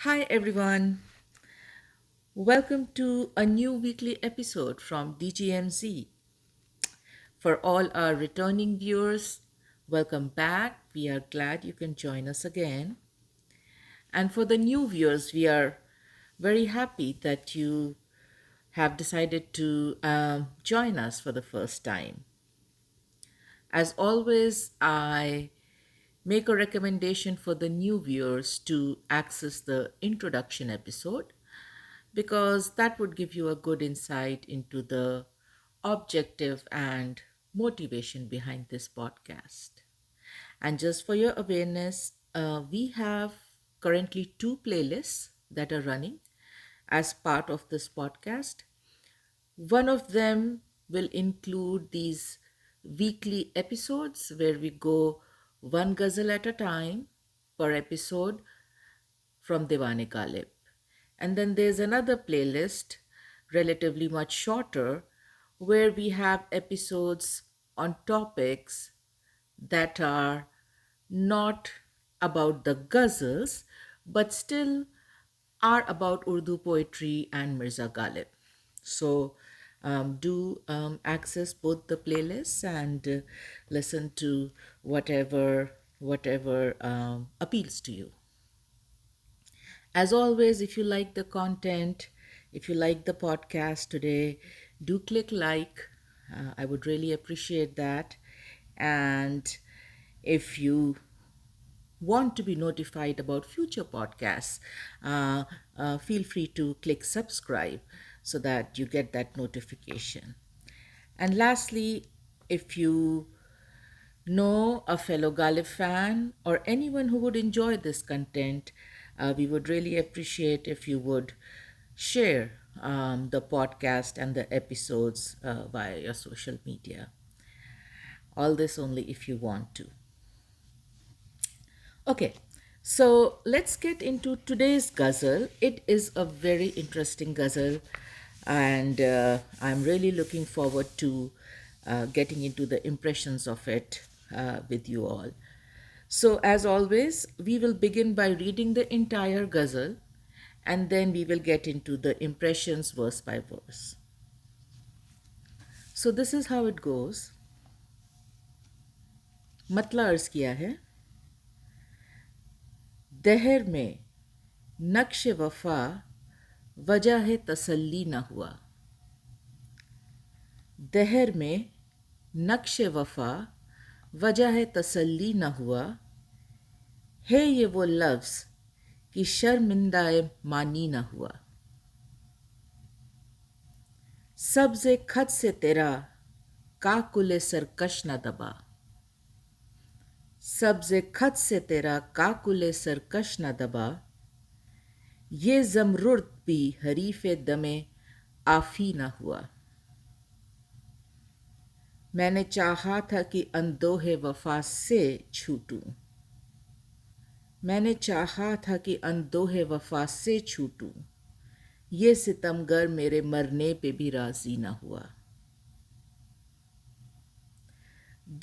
Hi everyone, welcome to a new weekly episode from DGMZ. For all our returning viewers, welcome back. We are glad you can join us again. And for the new viewers, we are very happy that you have decided to join us for the first time. As always, I make a recommendation for the new viewers to access the introduction episode because that would give you a good insight into the objective and motivation behind this podcast. And just for your awareness, we have currently two playlists that are running as part of this podcast. One of them will include these weekly episodes where we go one ghazal at a time per episode from Diwan-e-Ghalib. And then there's another playlist, relatively much shorter, where we have episodes on topics that are not about the ghazals, but still are about Urdu poetry and Mirza Ghalib. So do access both the playlists and listen to whatever appeals to you. As always, if you like the content, if you like the podcast today, do click like. I would really appreciate that. And if you want to be notified about future podcasts, feel free to click subscribe so that you get that notification. And lastly, if you know a fellow Ghalib fan or anyone who would enjoy this content, we would really appreciate if you would share the podcast and the episodes via your social media. All this only if you want to. Okay, so let's get into today's ghazal. It is a very interesting ghazal, and I'm really looking forward to getting into the impressions of it with you all. So, as always, we will begin by reading the entire ghazal and then we will get into the impressions verse by verse. So, this is how it goes. मतला अर्ज किया है, दहर में नक्श-ए-वफा वजह-ए-तसल्ली न हुआ। दहर में नक्श-ए-वफा वजह-ए-तसल्ली न हुआ है, ये वो लफ्ज़ कि शर्मिंदा-ए-मानी न हुआ। sabza-e-khat से तेरा kakul-ए-sarkash न dabaa। sabza-e-khat से तेरा kakul-ए-sarkash न dabaa। ये zamurrad भी harif-e-dam-e-afi न हुआ। मैंने चाहा था कि अंदोह-ए-वफा से छूटूं। मैंने चाहा था कि अंदोह-ए-वफा से छूटूं। ये सितमगर मेरे मरने पे भी राजी न हुआ।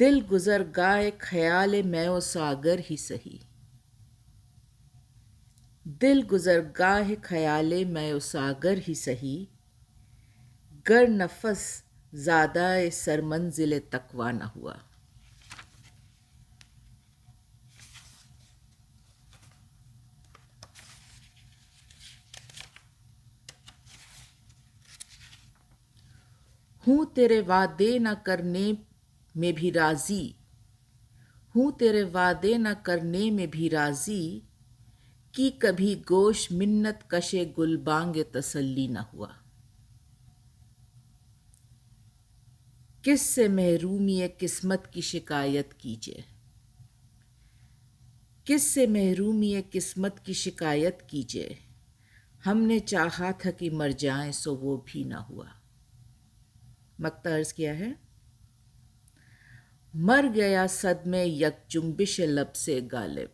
दिल गुजरगाह-ए-खयाल-ए-mai-o-साघर ही सही। दिल गुजरगाह-ए-खयाल-ए-mai-o-साघर ही सही, गर नफस ज़ादा-ए-सर-मंजिल-ए-तaqवा न हुआ। हूँ तेरे वादे न करने में भी राजी। हूँ तेरे वादे न करने में भी राजी, कि कभी गोश मिन्नत-काश-ए-गulbang-e-tasalli न हुआ। किससे महरूमी-ए-किस्मत की शिकायत कीजिए। किससे महरूमी-ए-किस्मत की शिकायत कीजिए। हमने चाहा था कि मर जाएं सो वो भी ना हुआ। मक्ता अर्ज किया है, मर गया sadma-e-yak-jumbish-e-lab से गालिब।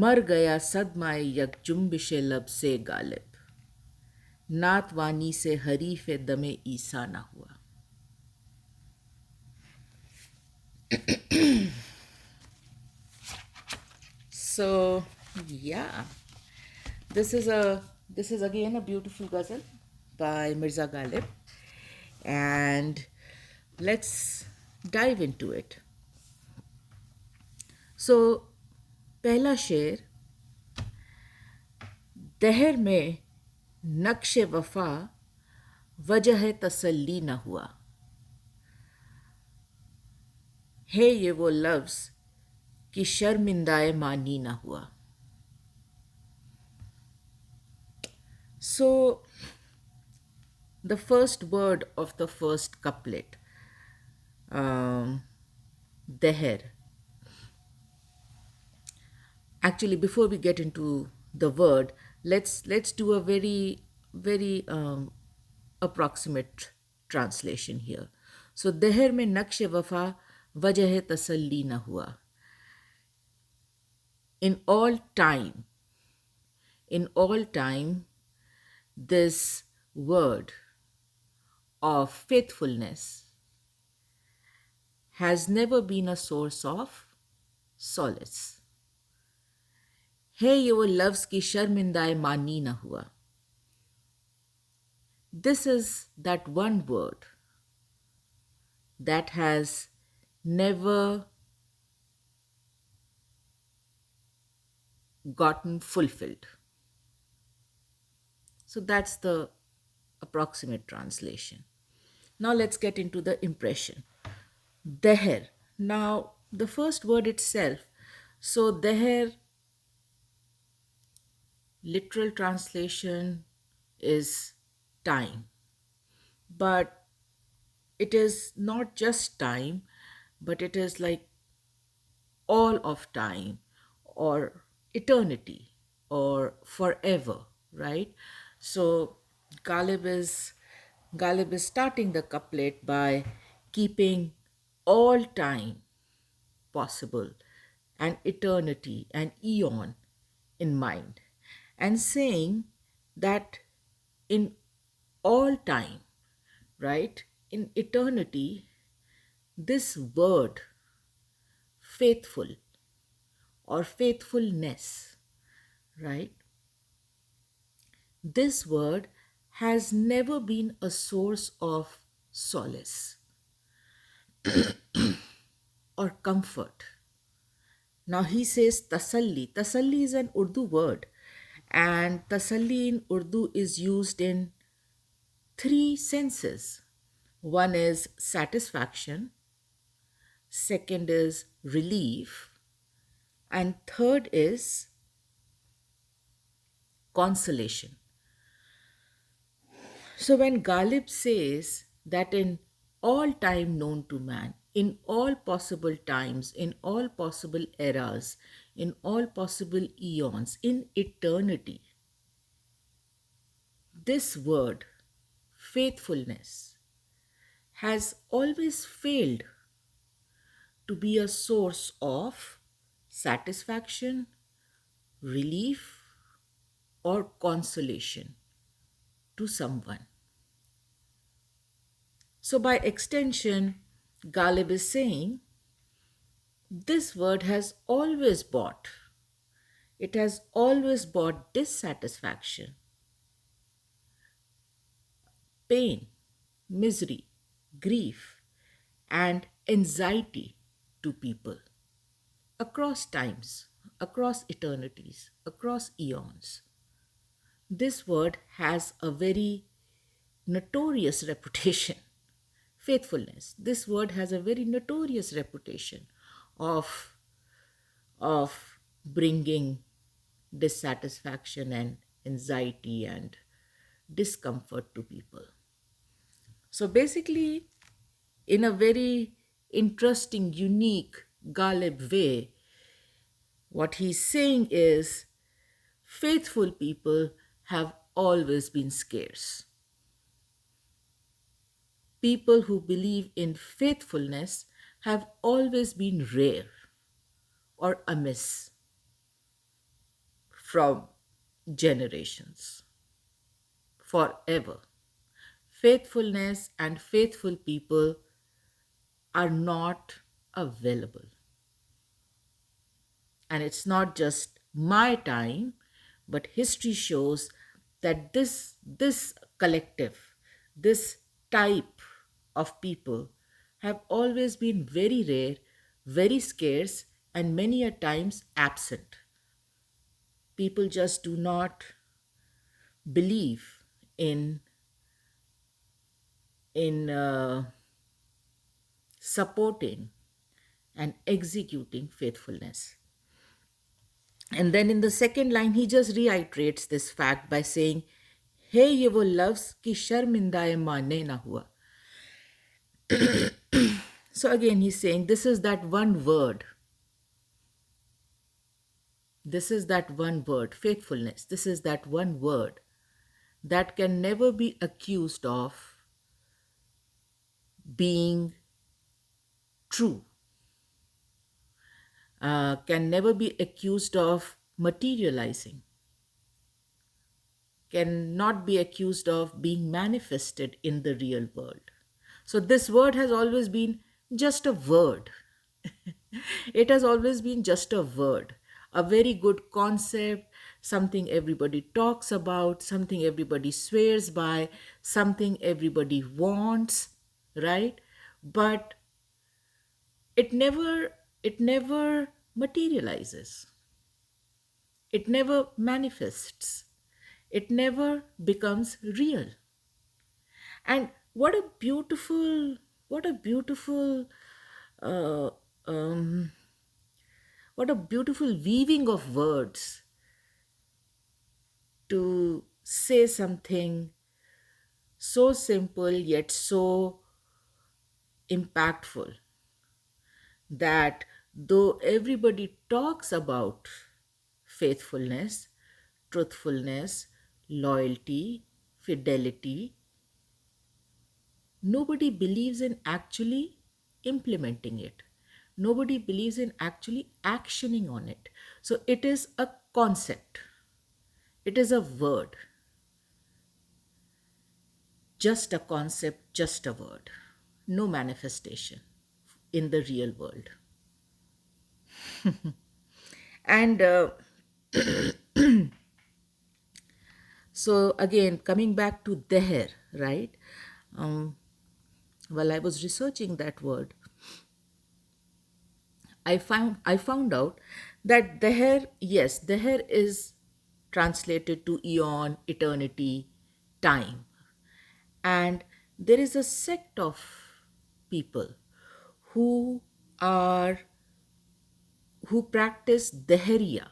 मर गया sadma-e-yak-jumbish-e-lab से गालिब। ना-तवानी से harif-e-dam-e-isi ना हुआ। So Yeah, this is again a beautiful ghazal by Mirza Ghalib, and let's dive into it. So, पहला शेर, दहर में नक्श-ए-वफा वजह-ए-तसल्ली न हुआ, है ये वो लफ्ज कि शर्मिंदा-ए-मानी न हुआ. So, the first word of the first couplet, um, Dahr. Actually, before we get into the word, let's do a very approximate translation here. So, Dahr mein naqsh-e-wafa wajah-e-tasalli na hua. In all time, in all time, this word of faithfulness has never been a source of solace. है ये वो लफ्ज़ की शर्मिंदा-ए-मानी न हुआ. This is that one word that has never gotten fulfilled. So that's the approximate translation. Now let's get into the impression. Dahr. Now the first word itself. So dahr, literal translation is time. But it is not just time, but it is like all of time or eternity or forever, right? So Ghalib is Ghalib is starting the couplet by keeping all time possible and eternity and eon in mind and saying that in all time, right, in eternity, this word faithful or faithfulness, right, this word has never been a source of solace or comfort. Now he says tasalli. Tasalli is an Urdu word, and tasalli in Urdu is used in three senses. One is satisfaction, second is relief, and third is consolation. So when Ghalib says that in all time known to man, in all possible times, in all possible eras, in all possible eons, in eternity, this word, faithfulness, has always failed to be a source of satisfaction, relief, or consolation to someone. So, by extension, Ghalib is saying this word has always brought, it has always brought dissatisfaction, pain, misery, grief, and anxiety to people across times, across eternities, across eons. This word has a very notorious reputation. Faithfulness. This word has a very notorious reputation of, of bringing dissatisfaction and anxiety and discomfort to people. So basically, in a very interesting, unique Ghalib way, what he's saying is faithful people have always been scarce. People who believe in faithfulness have always been rare or amiss from generations, forever. Faithfulness and faithful people are not available. And it's not just my time, but history shows that this collective, this type of people have always been very rare, very scarce, and many a times absent. People just do not believe in in supporting and executing faithfulness. And then in the second line, he just reiterates this fact by saying, "Hey, ye wo lafz ki sharminda-e-maani na hua." So again, he's saying, this is that one word. This is that one word, faithfulness. This is that one word that can never be accused of being true, can never be accused of materializing, cannot be accused of being manifested in the real world. So, this word has always been just a word. It has always been just a word, a very good concept, something everybody talks about, something everybody swears by, something everybody wants, right? But it never materializes. It never manifests. It never becomes real. And what a beautiful, uh, um, what a beautiful weaving of words to say something so simple yet so impactful, that though everybody talks about faithfulness, truthfulness, loyalty, fidelity, nobody believes in actually implementing it. Nobody believes in actually actioning on it. So it is a concept, it is a word, just a concept, just a word, no manifestation in the real world. And so, again, coming back to Dahr, right? Um, while I was researching that word, I found out that Dahr, yes, Dahr is translated to eon, eternity, time. And there is a sect of people who are who practice Dahariya.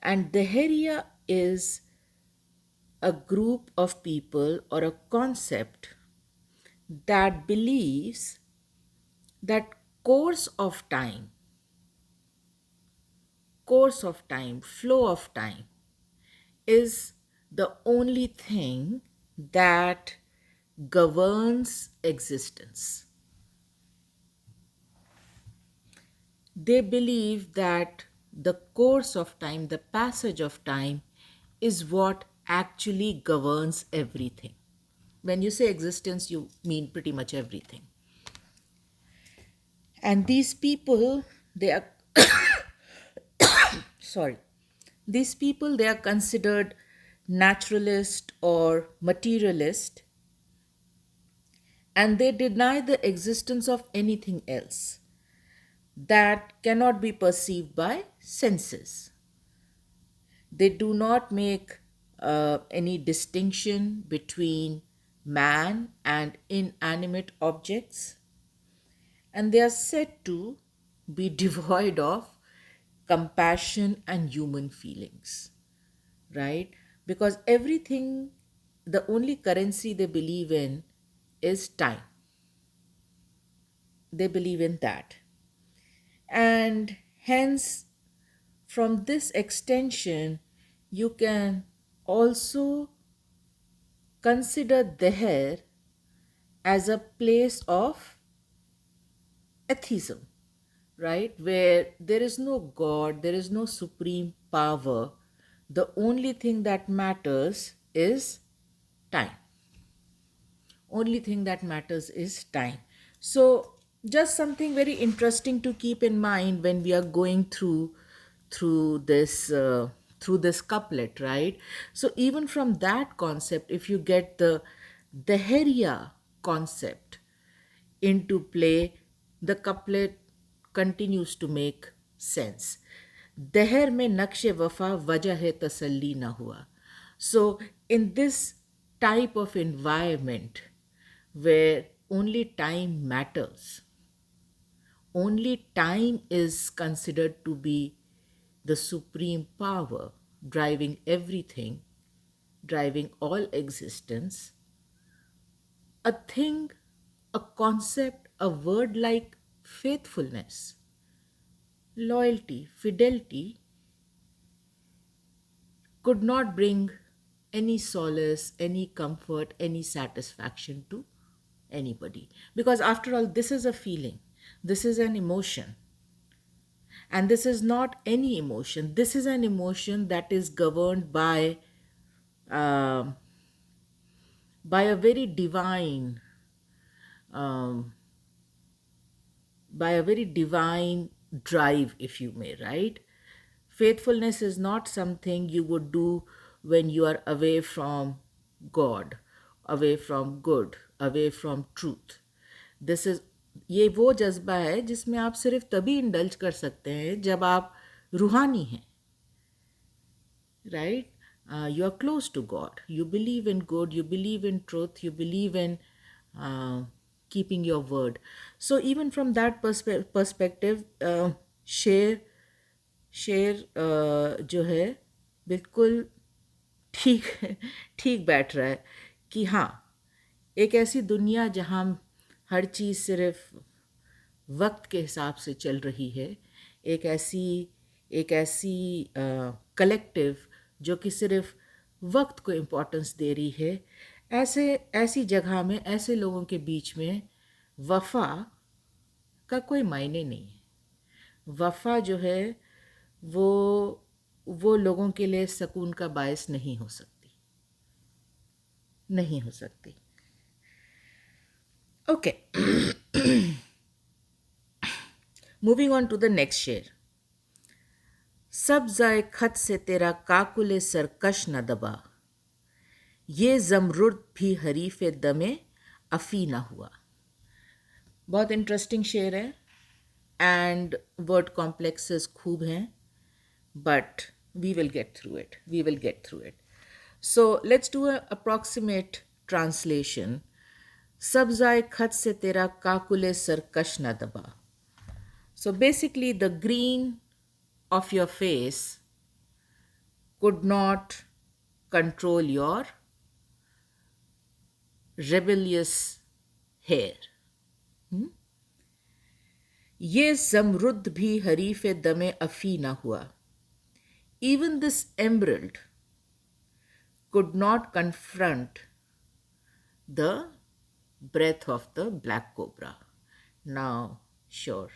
And Dahariya is a group of people or a concept that believes that course of time, flow of time is the only thing that governs existence. They believe that the course of time, the passage of time, is what actually governs everything. When you say existence, you mean pretty much everything. And these people, they are, sorry, these people, they are considered naturalist or materialist, and they deny the existence of anything else that cannot be perceived by senses. They do not make any distinction between man and inanimate objects, and they are said to be devoid of compassion and human feelings, right? Because everything, the only currency they believe in is time. They believe in that. And hence, from this extension, you can also consider Dahr as a place of atheism, right? Where there is no God, there is no supreme power. The only thing that matters is time. Only thing that matters is time. So Just something very interesting to keep in mind when we are going through this through this couplet, right? So even from that concept, if you get the Dahriya concept into play, the couplet continues to make sense. Dahr में naqsh-e-wafa wajah-e-tasalli na hua. So in this type of environment where only time matters, only time is considered to be the supreme power driving everything, driving all existence, a thing, a concept, a word like faithfulness, loyalty, fidelity could not bring any solace, any comfort, any satisfaction to anybody. Because after all, this is a feeling, this is an emotion. And this is not any emotion. This is an emotion that is governed um by a very divine, um, by a very divine drive, if you may, right? Faithfulness is not something you would do when you are away from God, away from good, away from truth. This is ये वो जज्बा है जिसमें आप सिर्फ तभी indulge कर सकते हैं जब आप रूहानी हैं, right? You are close to God. You believe in good. You believe in truth. You believe in keeping your word. So even from that perspective, शेर शेर जो है बिल्कुल ठीक ठीक बैठ रहा है कि हाँ, एक ऐसी दुनिया जहाँ हर चीज़ सिर्फ वक्त के हिसाब से चल रही है, एक ऐसी कलेक्टिव जो कि सिर्फ वक्त को इम्पोर्टेंस दे रही है, ऐसी जगह में ऐसे लोगों के बीच में वफ़ा का कोई मायने नहीं है. वफ़ा जो है वो वो लोगों के लिए सुकून का बायस नहीं हो सकती, नहीं हो सकती. Okay, moving on to the next शेर. sabza-e-khat से तेरा kakul-e-sarkash न दबा, ये zamurrad भी harif-e-dam-e-afi ना हुआ. बहुत इंटरेस्टिंग शेर है एंड वर्ड कॉम्प्लेक्सेस खूब हैं, but we will get through it, we will get through it. So let's do a approximate translation. sabza-e-khat से तेरा kakul-e-sarkash न दबा. So basically the green of your face could not control your rebellious hair. ये zamurrad भी harif-e-dam-e-afi ना हुआ. Even this emerald could not confront the breath of the black cobra. Now, sure,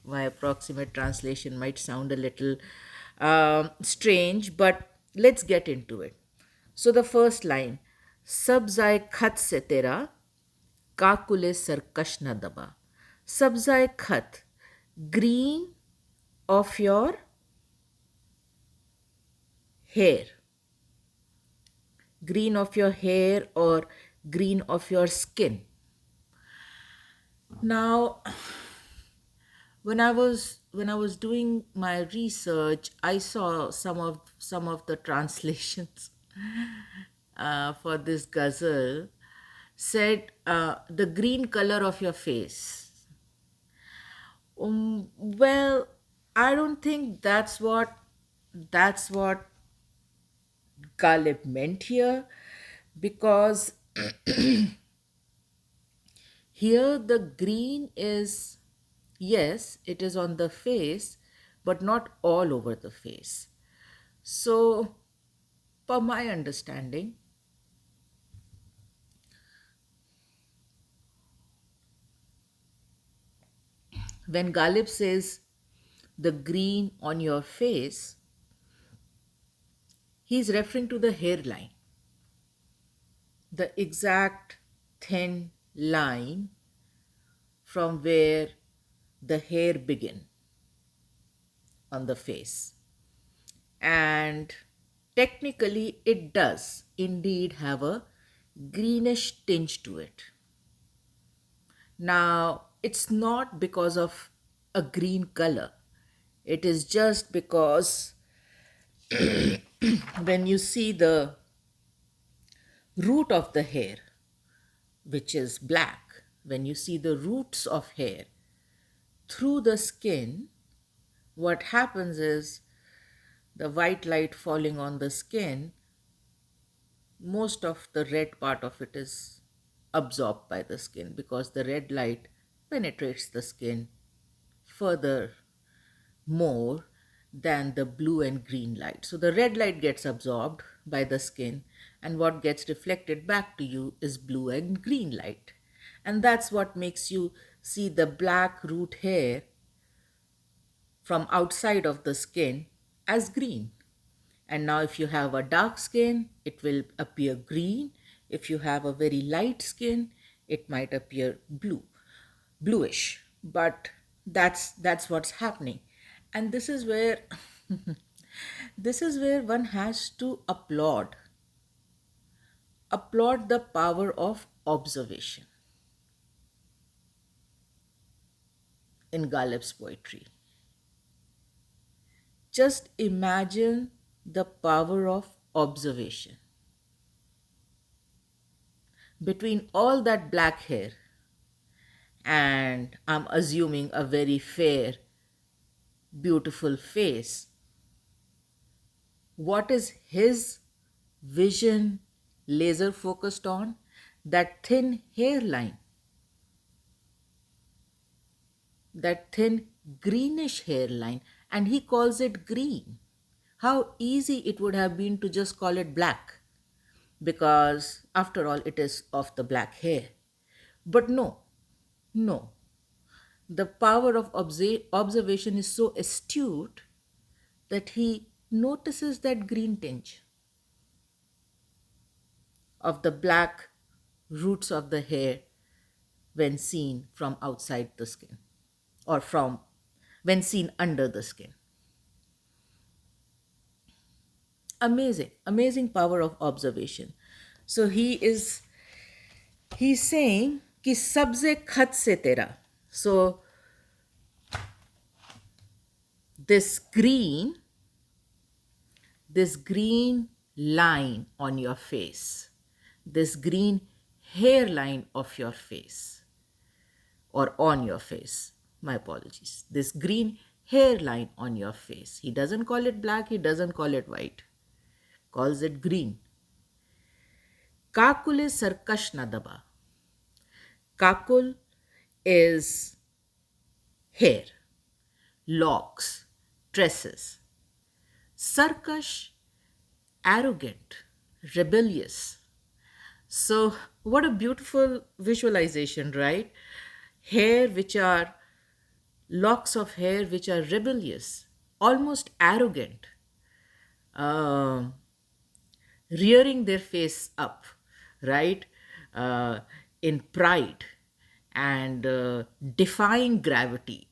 my approximate translation might sound a little strange, but let's get into it. So the first line, sabza-e-khat se tera kakul-e-sarkash na daba. Sabza-e-khat, green of your hair, green of your hair or green of your skin. Now, when I was doing my research, I saw some of the translations for this ghazal said the green color of your face. Well, I don't think that's what Ghalib meant here, because here the green is, yes, it is on the face, but not all over the face. So, per my understanding, when Ghalib says the green on your face, he is referring to the hairline, the exact thin line from where the hair begin on the face. And technically, it does indeed have a greenish tinge to it. Now, it's not because of a green color, it is just because when you see the root of the hair, which is black, when you see the roots of hair through the skin, what happens is the white light falling on the skin, most of the red part of it is absorbed by the skin because the red light penetrates the skin further more than the blue and green light. So the red light gets absorbed by the skin, and what gets reflected back to you is blue and green light. And that's what makes you see the black root hair from outside of the skin as green. And now, if you have a dark skin, it will appear green. If you have a very light skin, it might appear bluish. But that's what's happening. And this is where this is where one has to applaud the power of observation in Ghalib's poetry. Just imagine the power of observation. Between all that black hair and, I'm assuming, a very fair, beautiful face, what is his vision laser focused on? That thin hairline, that thin greenish hairline, and he calls it green. How easy it would have been to just call it black, because after all, it is of the black hair. But no, no. The power of observation is so astute that he notices that green tinge of the black roots of the hair when seen from outside the skin, or from when seen under the skin. Amazing, amazing power of observation. So he's saying कि sabza-e-khat se tera. So this green line on your face, this green hairline of your face, or on your face, my apologies, this green hairline on your face. He doesn't call it black, he doesn't call it white, calls it green. Kakul-e-sarkash na dabaa. Kakul is hair, locks, tresses. Sarkash, arrogant, rebellious. So, what a beautiful visualization, right? Locks of hair which are rebellious, almost arrogant, um, rearing their face up, right? In pride and defying gravity.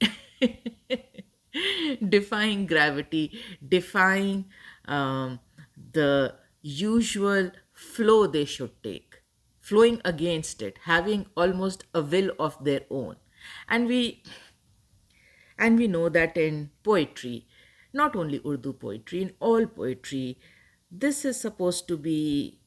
Defying gravity, defying the usual flow they should take, flowing against it, having almost a will of their own. And we know that in poetry, not only Urdu poetry, in all poetry, this is supposed to be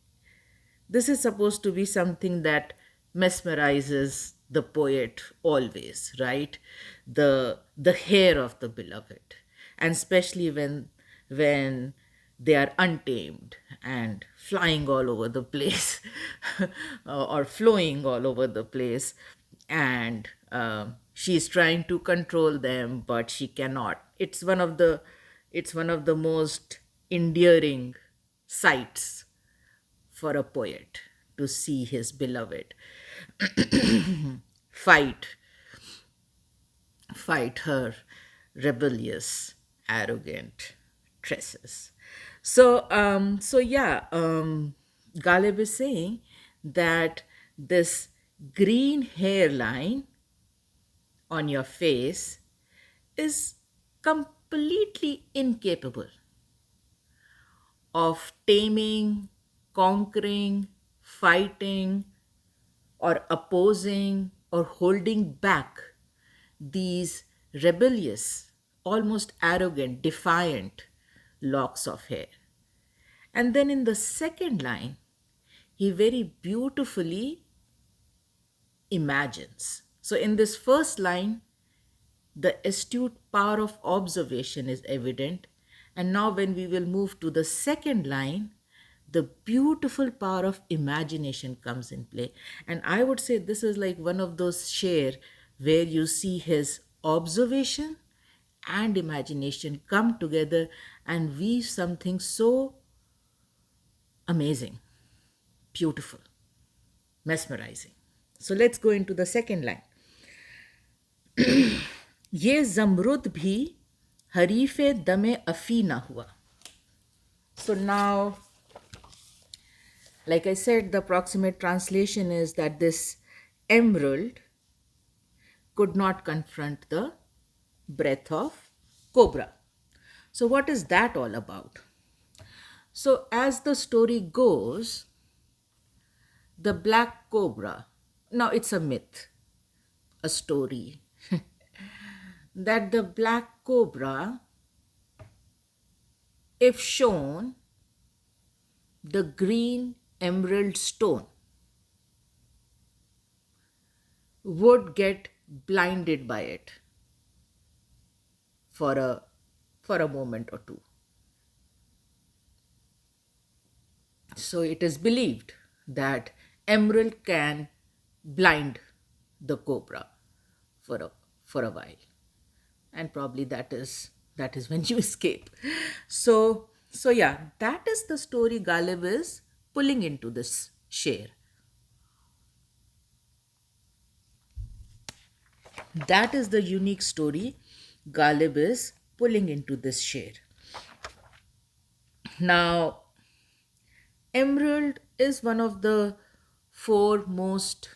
something that mesmerizes the poet always, right? The hair of the beloved, and especially when they are untamed and flying all over the place, or flowing all over the place, and she's trying to control them, but she cannot. It's one of the most endearing sights for a poet to see his beloved fight her rebellious, arrogant tresses. Ghalib is saying that this green hairline on your face is completely incapable of taming, conquering, fighting, or opposing or holding back these rebellious, almost arrogant, defiant locks of hair. And then in the second line, he very beautifully imagines. So in this first line, the astute power of observation is evident. And now, when we will move to the second line, the beautiful power of imagination comes in play. And I would say this is like one of those sher where you see his observation and imagination come together and weave something so amazing, beautiful, mesmerizing. So let's go into the second line. ये zamurrad भी harif-e-dam-e-afi ना हुआ. So now, like I said, the approximate translation is that this emerald could not confront the breath of cobra. So what is that all about? So as the story goes, the black cobra, now it's a myth, a story, that the black cobra, if shown the green emerald stone, would get blinded by it for a moment or two. So it is believed that emerald can blind the cobra for a while, and probably that is when you escape. So yeah, that is the story Ghalib is pulling into this sher. That is the unique story Ghalib is pulling into this sher. Now, emerald is one of the four most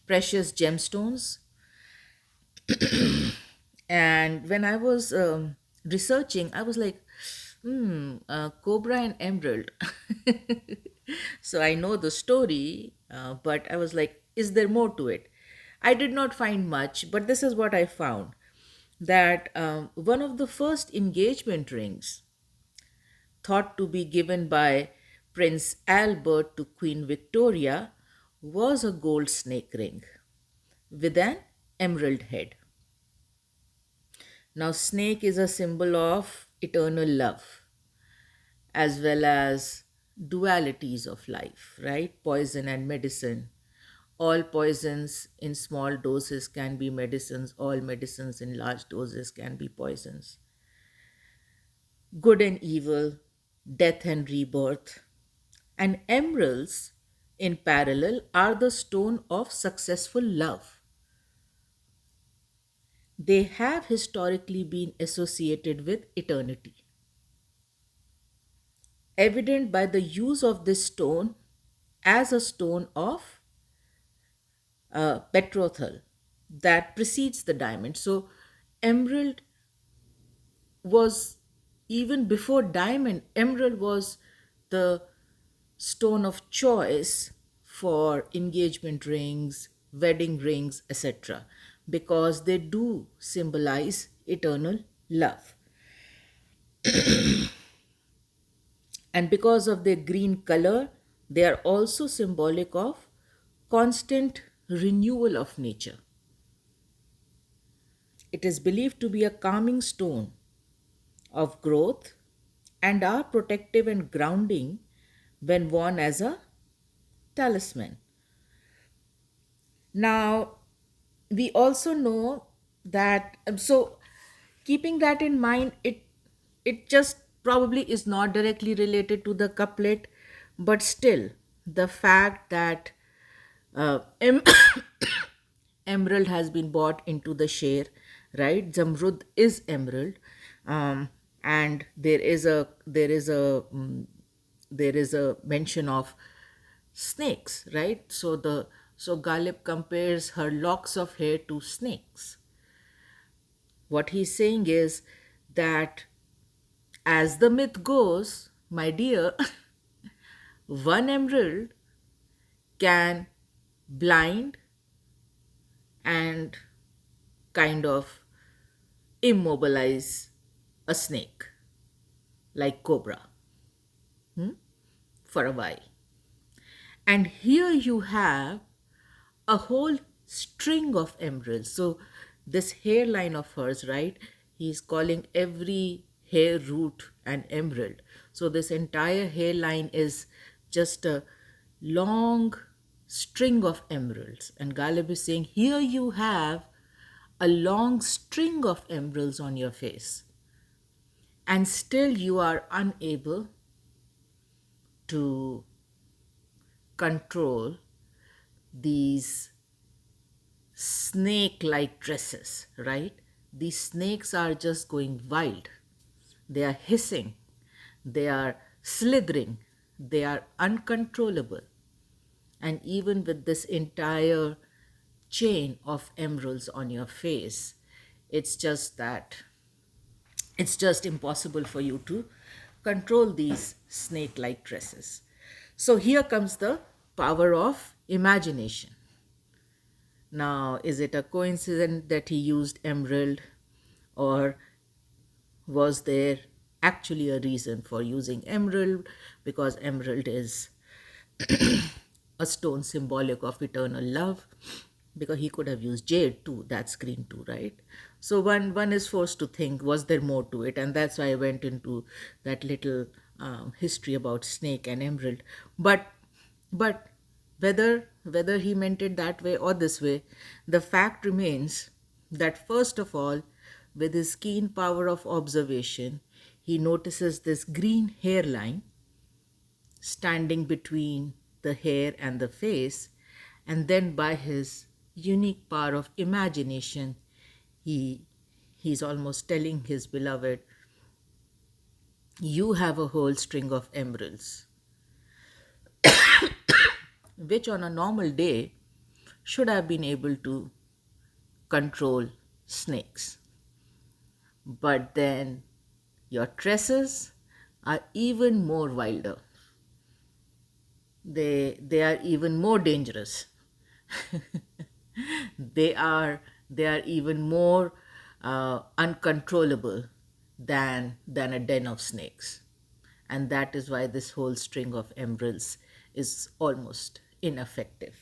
precious gemstones. And when I was researching, I was like, cobra and emerald. So I know the story, but I was like, is there more to it? I did not find much, but this is what I found, that one of the first engagement rings thought to be given by Prince Albert to Queen Victoria was a gold snake ring with an emerald head. Now, snake is a symbol of eternal love as well as dualities of life, right? Poison and medicine. All poisons in small doses can be medicines, all medicines in large doses can be poisons. Good and evil, death and rebirth. And emeralds, in parallel, are the stone of successful love. They have historically been associated with eternity, evident by the use of this stone as a stone of betrothal that precedes the diamond. So, emerald was, even before diamond, emerald was the stone of choice for engagement rings, wedding rings, etc., because they do symbolize eternal love. And because of their green color, they are also symbolic of constant renewal of nature. It is believed to be a calming stone of growth and are protective and grounding when worn as a talisman. Now, we also know that, so keeping that in mind, it just probably is not directly related to the couplet, but still, the fact that uh, em- emerald has been bought into the sher, right? Zamrud is emerald, and there is a mention of snakes, right? So So Ghalib compares her locks of hair to snakes. What he's saying is that, as the myth goes, my dear, one emerald can blind and kind of immobilize a snake like cobra for a while. And here you have a whole string of emeralds. So this hairline of hers, right? He's calling every hair root an emerald. So this entire hairline is just a long string of emeralds. And Ghalib is saying, here you have a long string of emeralds on your face. And still you are unable to control these snake like dresses, right? These snakes are just going wild. They are hissing, they are slithering, they are uncontrollable. And even with this entire chain of emeralds on your face, it's just that it's just impossible for you to control these snake like dresses. So here comes the power of imagination. Now, is it a coincidence that he used emerald, or was there actually a reason for using emerald? Because emerald is a stone symbolic of eternal love, because he could have used jade too, that's green too, right? So one is forced to think, was there more to it? And that's why I went into that little history about snake and emerald. But whether he meant it that way or this way, the fact remains that, first of all, with his keen power of observation, he notices this green hairline standing between the hair and the face, and then by his unique power of imagination, he's almost telling his beloved, you have a whole string of emeralds, which on a normal day should have been able to control snakes. But then your tresses are even more wilder. They are even more dangerous. they are even more uncontrollable than a den of snakes. And that is why this whole string of emeralds is almost ineffective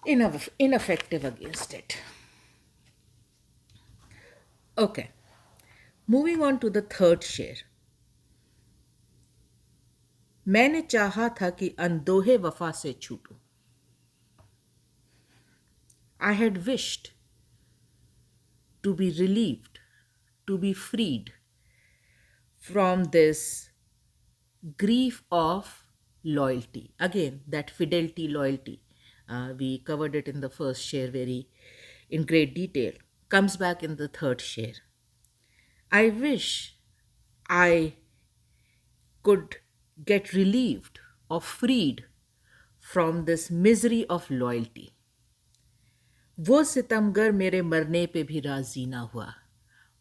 against it. Okay, moving on to the third शेर. मैंने चाहा था कि अंदोह-ए-वफा से छूटूं. I had wished to be relieved, to be freed from this grief of loyalty. Again, that fidelity, loyalty. We covered it in the first share in great detail. Comes back in the third share. I wish I could get relieved or freed from this misery of loyalty. वो सितमगर मेरे मरने पे भी राजी ना हुआ.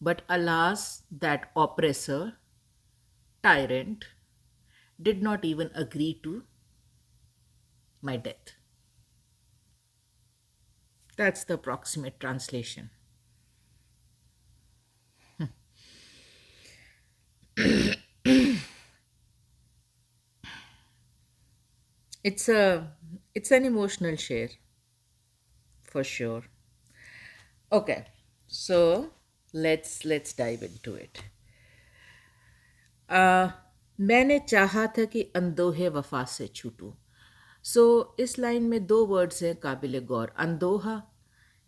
But alas, that oppressor, tyrant, did not even agree to my death. That's the approximate translation. It's an emotional share, for sure. Okay, so let's dive into it. मैंने चाहा था कि अंदोह-ए-वफा से छूटूं. So इस लाइन में दो वर्ड्स हैं काबिल गौर, अंदोहा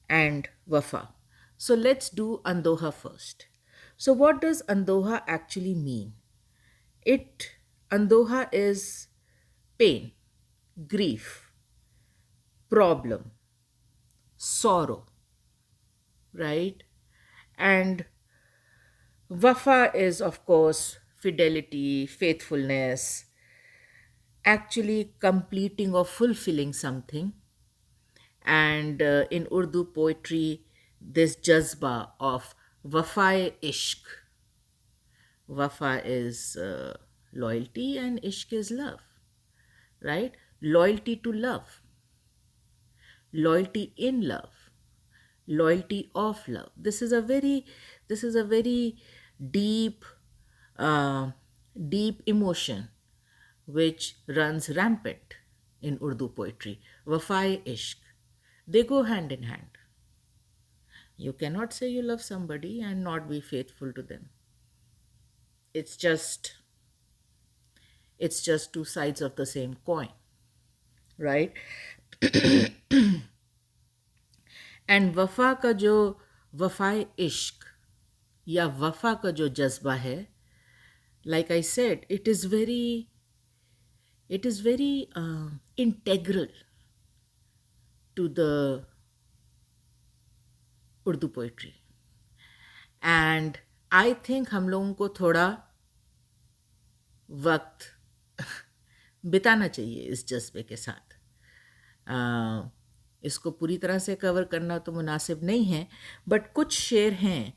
and wafa. So let's do andoha first. So what does andoha actually mean? Andoha is pain, grief, problem, sorrow, right? And wafa is, of course, fidelity, faithfulness, actually completing or fulfilling something And in Urdu poetry, this jazba of wafa-e-ishq. Wafa is loyalty and ishq is love, right? Loyalty to love, loyalty in love, loyalty of love. This is a very deep, uh, deep emotion which runs rampant in Urdu poetry. Wafa-e-ishq, they go hand in hand. You cannot say you love somebody and not be faithful to them. It's just it's just two sides of the same coin, right? And वफ़ा का जो वफ़ाए इश्क या वफ़ा का जो जज्बा है, like I said, it is very integral to the Urdu poetry. And I think हम लोगों को थोड़ा वक्त बिताना चाहिए इस जज्बे के साथ. इसको पूरी तरह से कवर करना तो मुनासिब नहीं है, बट कुछ शेर हैं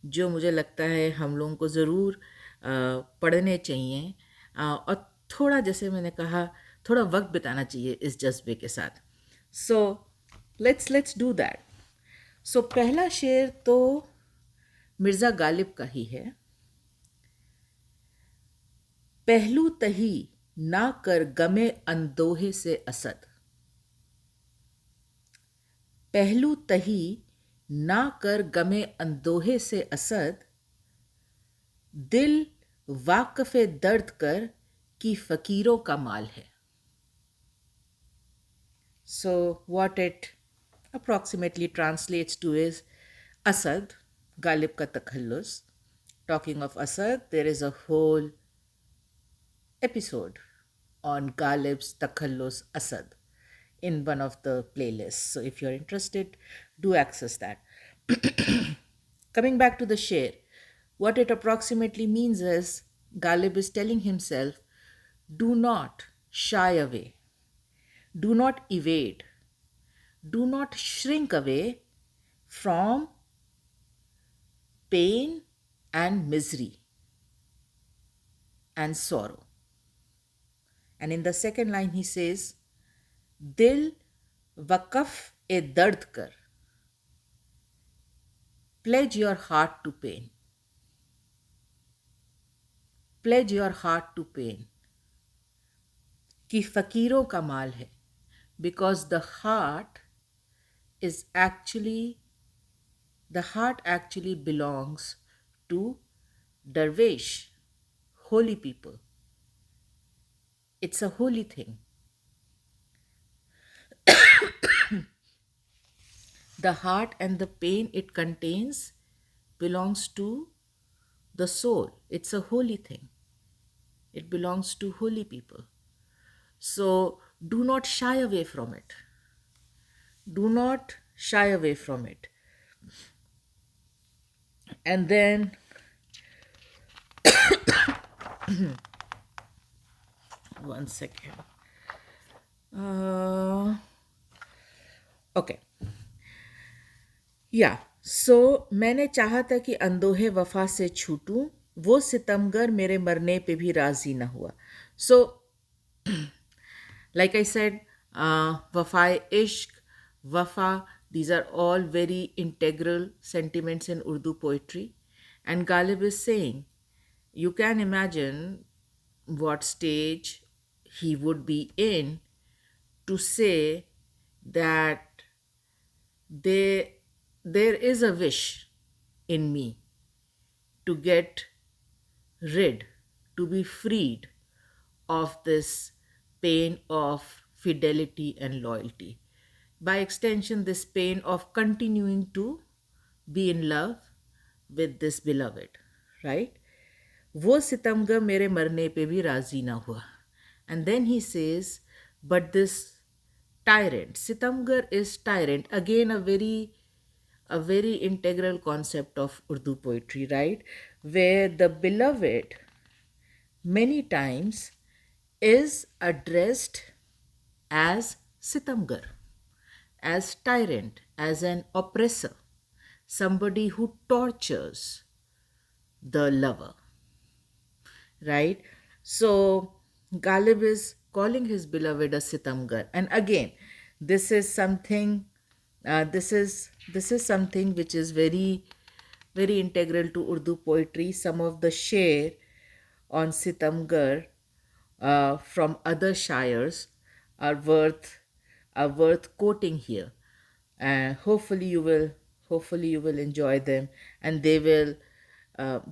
जो मुझे लगता है हम लोगों को ज़रूर पढ़ने चाहिए, और थोड़ा, जैसे मैंने कहा, थोड़ा वक्त बिताना चाहिए इस जज्बे के साथ. So let's do that. So पहला शेर तो मिर्ज़ा गालिब का ही है. पहलू तही ना कर गमे अंदोहे से असद. पहलू तही ना कर गमे अंदोहे से असद, दिल वाक़फ़े दर्द कर कि फ़कीरों का माल है. So what it approximately translates to is Asad, Ghalib ka takhallus. Talking of Asad, there is a whole episode on Ghalib's takhallus Asad in one of the playlists. So if you're interested, do access that. Coming back to the sher, what it approximately means is Ghalib is telling himself, do not shy away, do not evade, do not shrink away from pain and misery and sorrow. And in the second line he says, Dil waqaf-e-dard kar. Pledge your heart to pain. Pledge your heart to pain. Ki fakiron ka mal hai. Because the heart actually belongs to darwish, holy people. It's a holy thing. The heart and the pain it contains belongs to the soul. It's a holy thing. It belongs to holy people. So do not shy away from it. Do not shy away from it. And then one second. Okay. या सो मैंने चाहा था कि अंदोह-ए-वफा से छूटूं, वो सितमगर मेरे मरने पे भी राजी ना हुआ. सो like I said, wafa-e-ishq, wafa, these are all very integral sentiments in Urdu poetry. And Ghalib is saying, you can imagine what stage he would be in to say that there is a wish in me to get rid, to be freed of this pain of fidelity and loyalty. By extension, this pain of continuing to be in love with this beloved, right? वो सितमगर मेरे मरने पे भी राजी ना हुआ. And then he says, but this tyrant, sitamgar is tyrant, again a very integral concept of Urdu poetry, right? Where the beloved many times is addressed as sitamgar, as tyrant, as an oppressor, somebody who tortures the lover, right? So Ghalib is calling his beloved a sitamgar, and again, this is something. This is something which is very integral to Urdu poetry. Some of the sher on sitamgar from other shires are worth quoting here, and hopefully you will enjoy them, and they will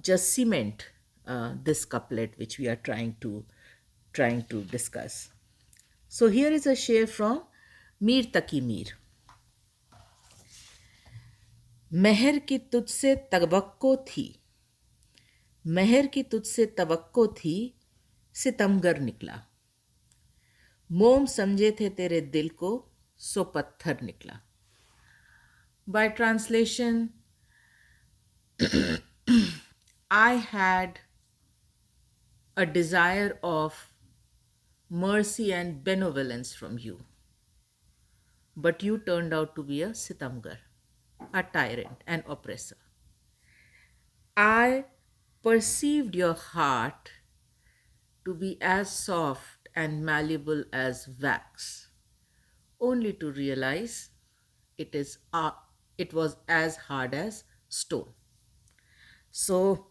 just cement this couplet which we are trying to discuss. So here is a sher from Mir Taki Mir. मेहर की तुझसे तवक्को थी, मेहर की तुझसे तवक्को थी, सितमगर निकला, मोम समझे थे तेरे दिल को, सो पत्थर निकला. By translation, I had a desire of mercy and benevolence from you, but you turned out to be a sitamgar, a tyrant, an oppressor. I perceived your heart to be as soft and malleable as wax, only to realize it was as hard as stone. So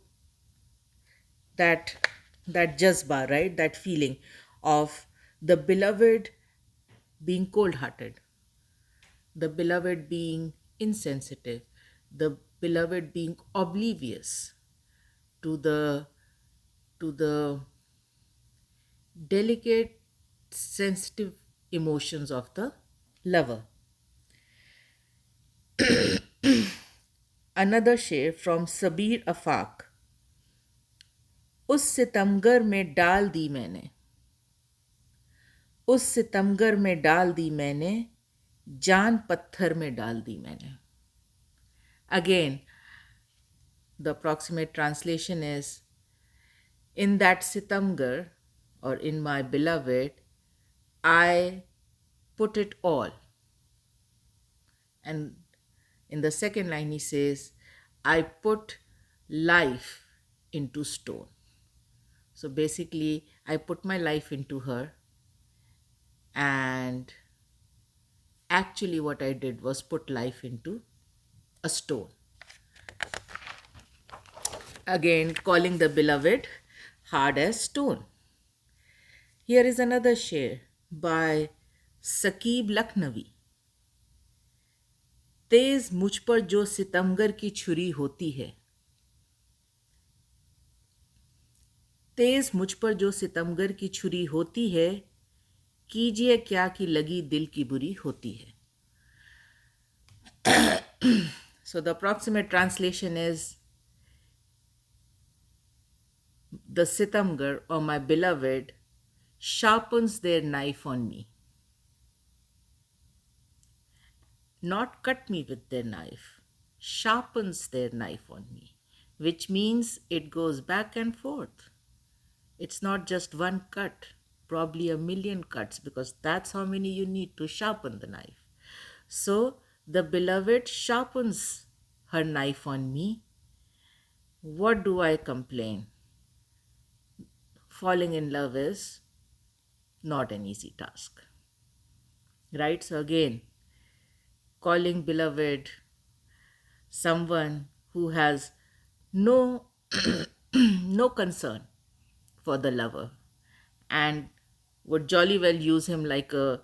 that jazba, right? That feeling of the beloved being cold-hearted, the beloved being insensitive, the beloved being oblivious to the delicate, sensitive emotions of the lover. Another शेर from Sabir Afaq. उस सितमगर में डाल दी मैंने, उस सितमगर में डाल दी मैंने, जान पत्थर में डाल दी मैंने. Again, the approximate translation is, in that sitamgar, or in my beloved, I put it all. And in the second line he says, I put life into stone. So basically, I put my life into her, and actually what I did was put life into a stone. Again, calling the beloved hard as stone. Here is another sher by Saqib Lakhnavi. तेज मुझ पर जो सितमगर की छुरी होती है, तेज मुझ पर जो सितमगर की छुरी होती है, कीजिए क्या कि लगी दिल की बुरी होती है. So the approximate translation is, the sitamgar, or my beloved, sharpens their knife on me. Not cut me with their knife, sharpens their knife on me, which means it goes back and forth. It's not just one cut, probably a million cuts, because that's how many you need to sharpen the knife. So the beloved sharpens her knife on me. What do I complain? Falling in love is not an easy task, right? So again, calling beloved someone who has no no concern for the lover, and would jolly well use him like a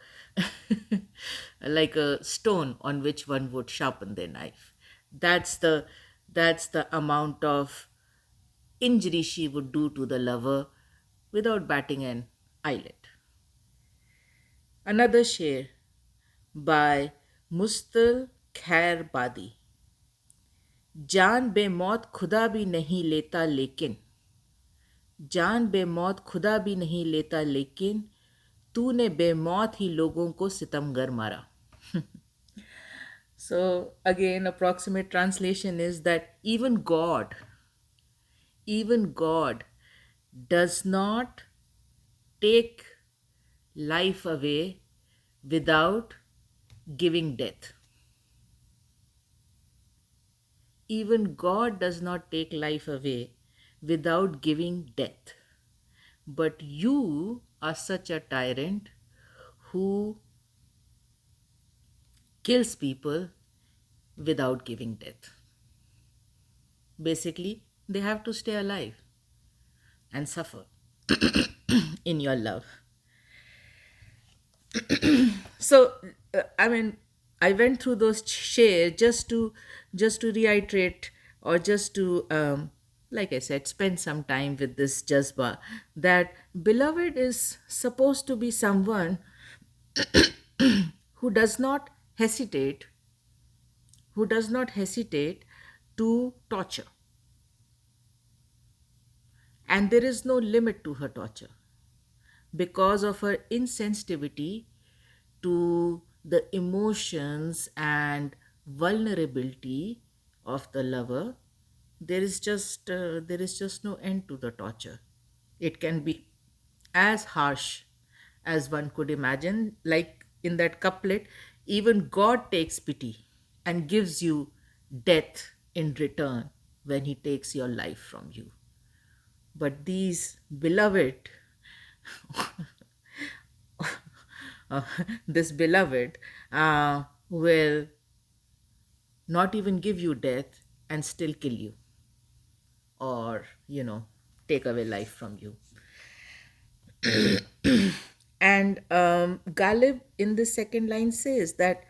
like a stone on which one would sharpen their knife. That's the amount of injury she would do to the lover without batting an eyelid. Another sher by मुस्तल खैर बादी. जान बेमौत खुदा भी नहीं लेता लेकिन, जान बेमौत खुदा भी नहीं लेता लेकिन, तूने बेमौत ही लोगों को सितमगर मारा. So again, approximate translation is that even God does not take life away without giving death. Even God does not take life away without giving death. But you are such a tyrant who kills people without giving death. Basically, they have to stay alive and suffer in your love. So, I mean, I went through those shares just to reiterate, or just to like I said, spend some time with this jazba, that beloved is supposed to be someone who does not hesitate, who does not hesitate to torture, and there is no limit to her torture because of her insensitivity to the emotions and vulnerability of the lover. There is just no end to the torture. It can be as harsh as one could imagine, like in that couplet, even God takes pity and gives you death in return when he takes your life from you. But these beloved, uh, this beloved will not even give you death and still kill you, or take away life from you. And Ghalib in the second line says that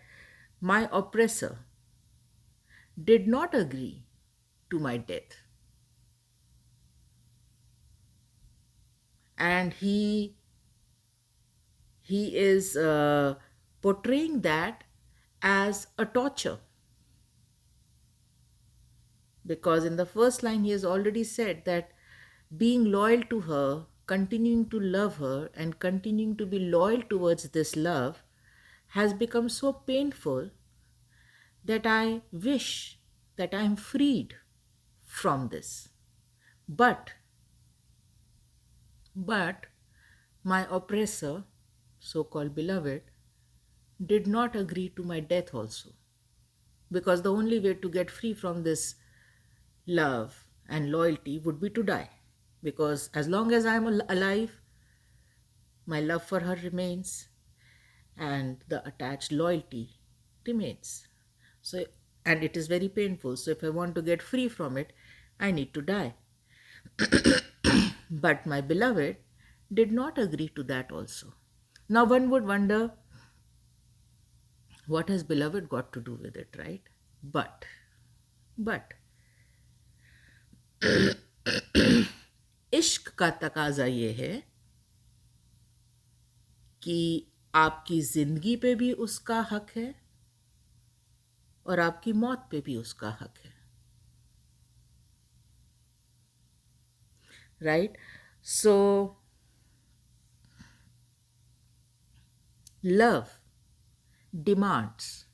my oppressor did not agree to my death, and he is portraying that as a torture, because in the first line he has already said that being loyal to her, continuing to love her, and continuing to be loyal towards this love has become so painful that I wish that I am freed from this. But, but my oppressor, so called beloved, did not agree to my death also. Because the only way to get free from this love and loyalty would be to die. Because as long as I am alive, my love for her remains and the attached loyalty remains. So, and it is very painful. So, if I want to get free from it, I need to die. But my beloved did not agree to that also. Now, one would wonder, what has beloved got to do with it, right? But इश्क का तकाजा ये है कि आपकी जिंदगी पे भी उसका हक है और आपकी मौत पे भी उसका हक है, right? So love demands,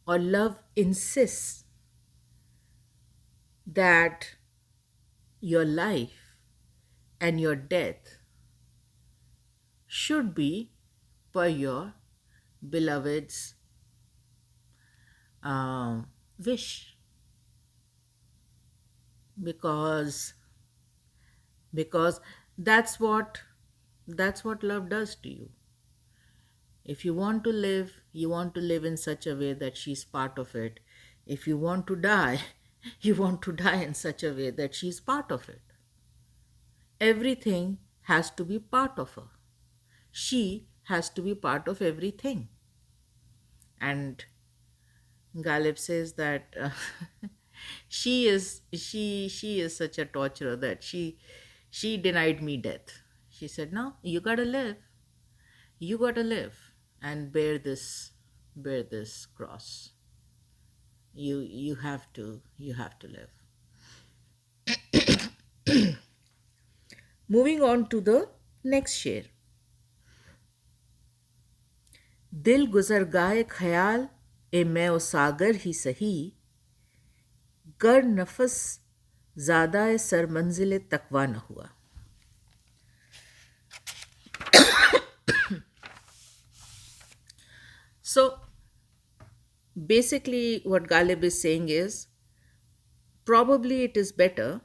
or love insists, that your life and your death should be per your beloved's wish, because that's what love does to you. If you want to live, you want to live in such a way that she's part of it. If you want to die, you want to die in such a way that she's part of it. Everything has to be part of her. She has to be part of everything. And Ghalib says that she is such a torturer that she denied me death. She said, "No, you gotta live. You gotta live and bear this cross. You have to live." Moving on to the next share. दिल गुजरगाह-ए-खयाल-ए-mai-o-saghar ही सही, गर नफस जदा-ए-sar-manzil-e-taqwa न हुआ. So Basically, what Ghalib is saying is probably it is better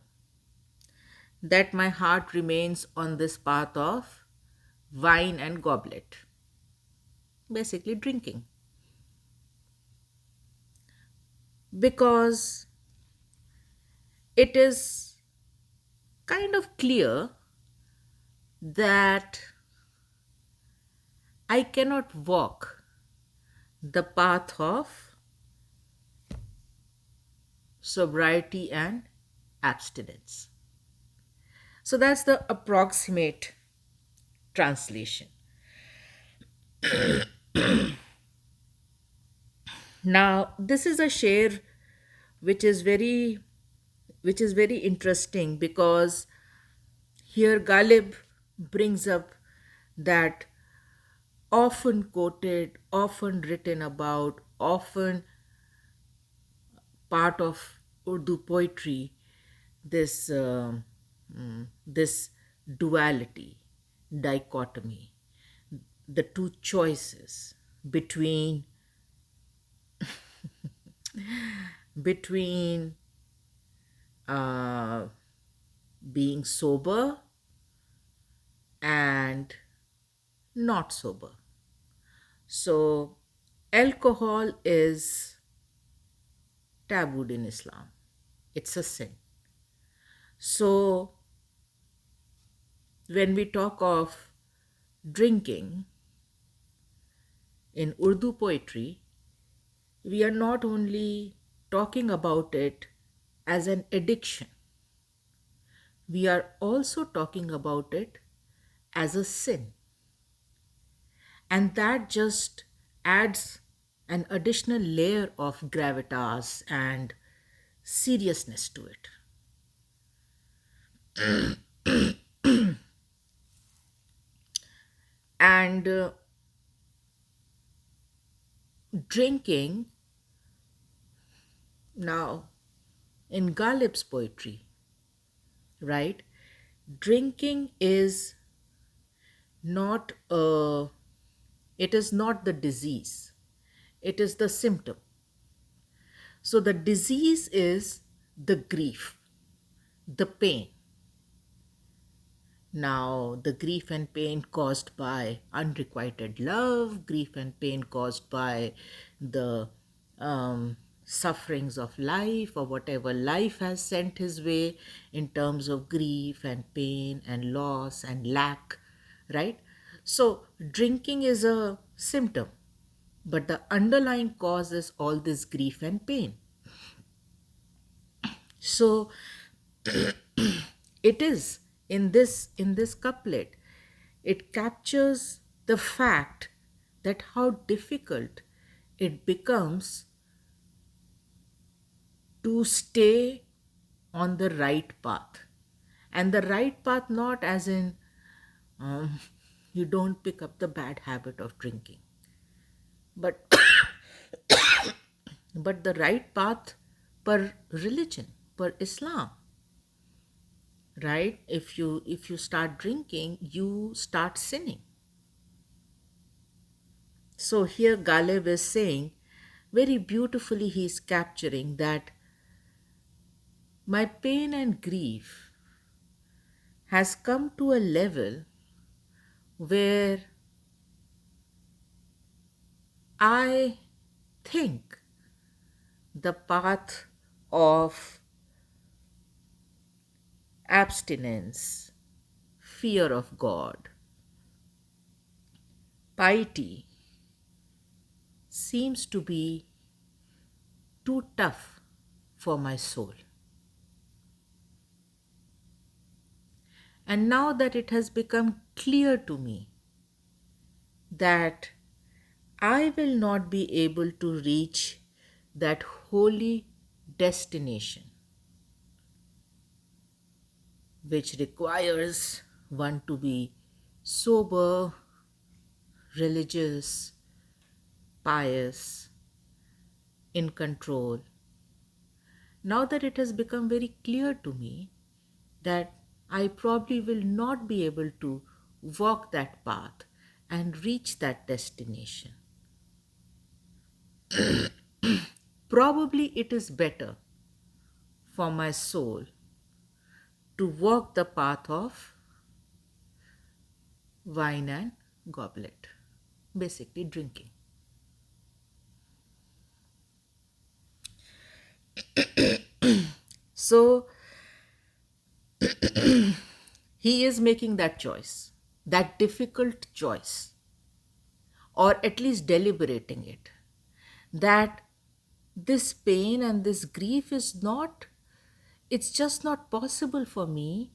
that my heart remains on this path of wine and goblet, basically drinking. Because it is kind of clear that I cannot walk the path of sobriety and abstinence. So that's the approximate translation. Now, this is a share which is very interesting because here Ghalib brings up that often quoted, often written about, often part of Urdu poetry, this this duality, dichotomy, the two choices between between uh, being sober and not sober. So, alcohol is tabooed in Islam. It's a sin. So, when we talk of drinking in Urdu poetry, we are not only talking about it as an addiction, we are also talking about it as a sin. And that just adds an additional layer of gravitas and seriousness to it. And drinking, now in Ghalib's poetry, right? Drinking is not a, it is not the disease, it is the symptom. So the disease is the grief, the pain. Now, the grief and pain caused by unrequited love, grief and pain caused by the sufferings of life or whatever life has sent his way in terms of grief and pain and loss and lack, right? So, drinking is a symptom, but the underlying cause is all this grief and pain. So, it is in this couplet, it captures the fact that how difficult it becomes to stay on the right path. And the right path, not as in um, you don't pick up the bad habit of drinking, but but the right path per religion, per Islam, right? If you start drinking, you start sinning. So here Ghalib is saying, very beautifully he is capturing that my pain and grief has come to a level where I think the path of abstinence, fear of God, piety seems to be too tough for my soul. And now that it has become clear to me that I will not be able to reach that holy destination, which requires one to be sober, religious, pious, in control. Now that it has become very clear to me that I probably will not be able to walk that path and reach that destination. Probably it is better for my soul to walk the path of wine and goblet, basically drinking. So he is making that choice, that difficult choice, or at least deliberating it, that this pain and this grief is not, it's just not possible for me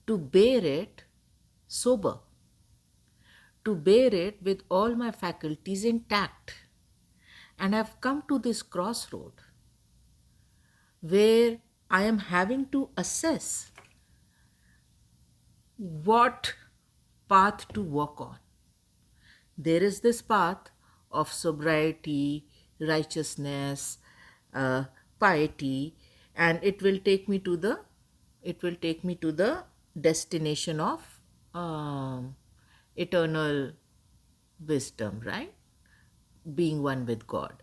to bear it sober, to bear it with all my faculties intact. And I've come to this crossroad where I am having to assess what path to walk on. There is this path of sobriety, righteousness, uh, piety, and it will take me to the destination of eternal wisdom, right? Being one with God.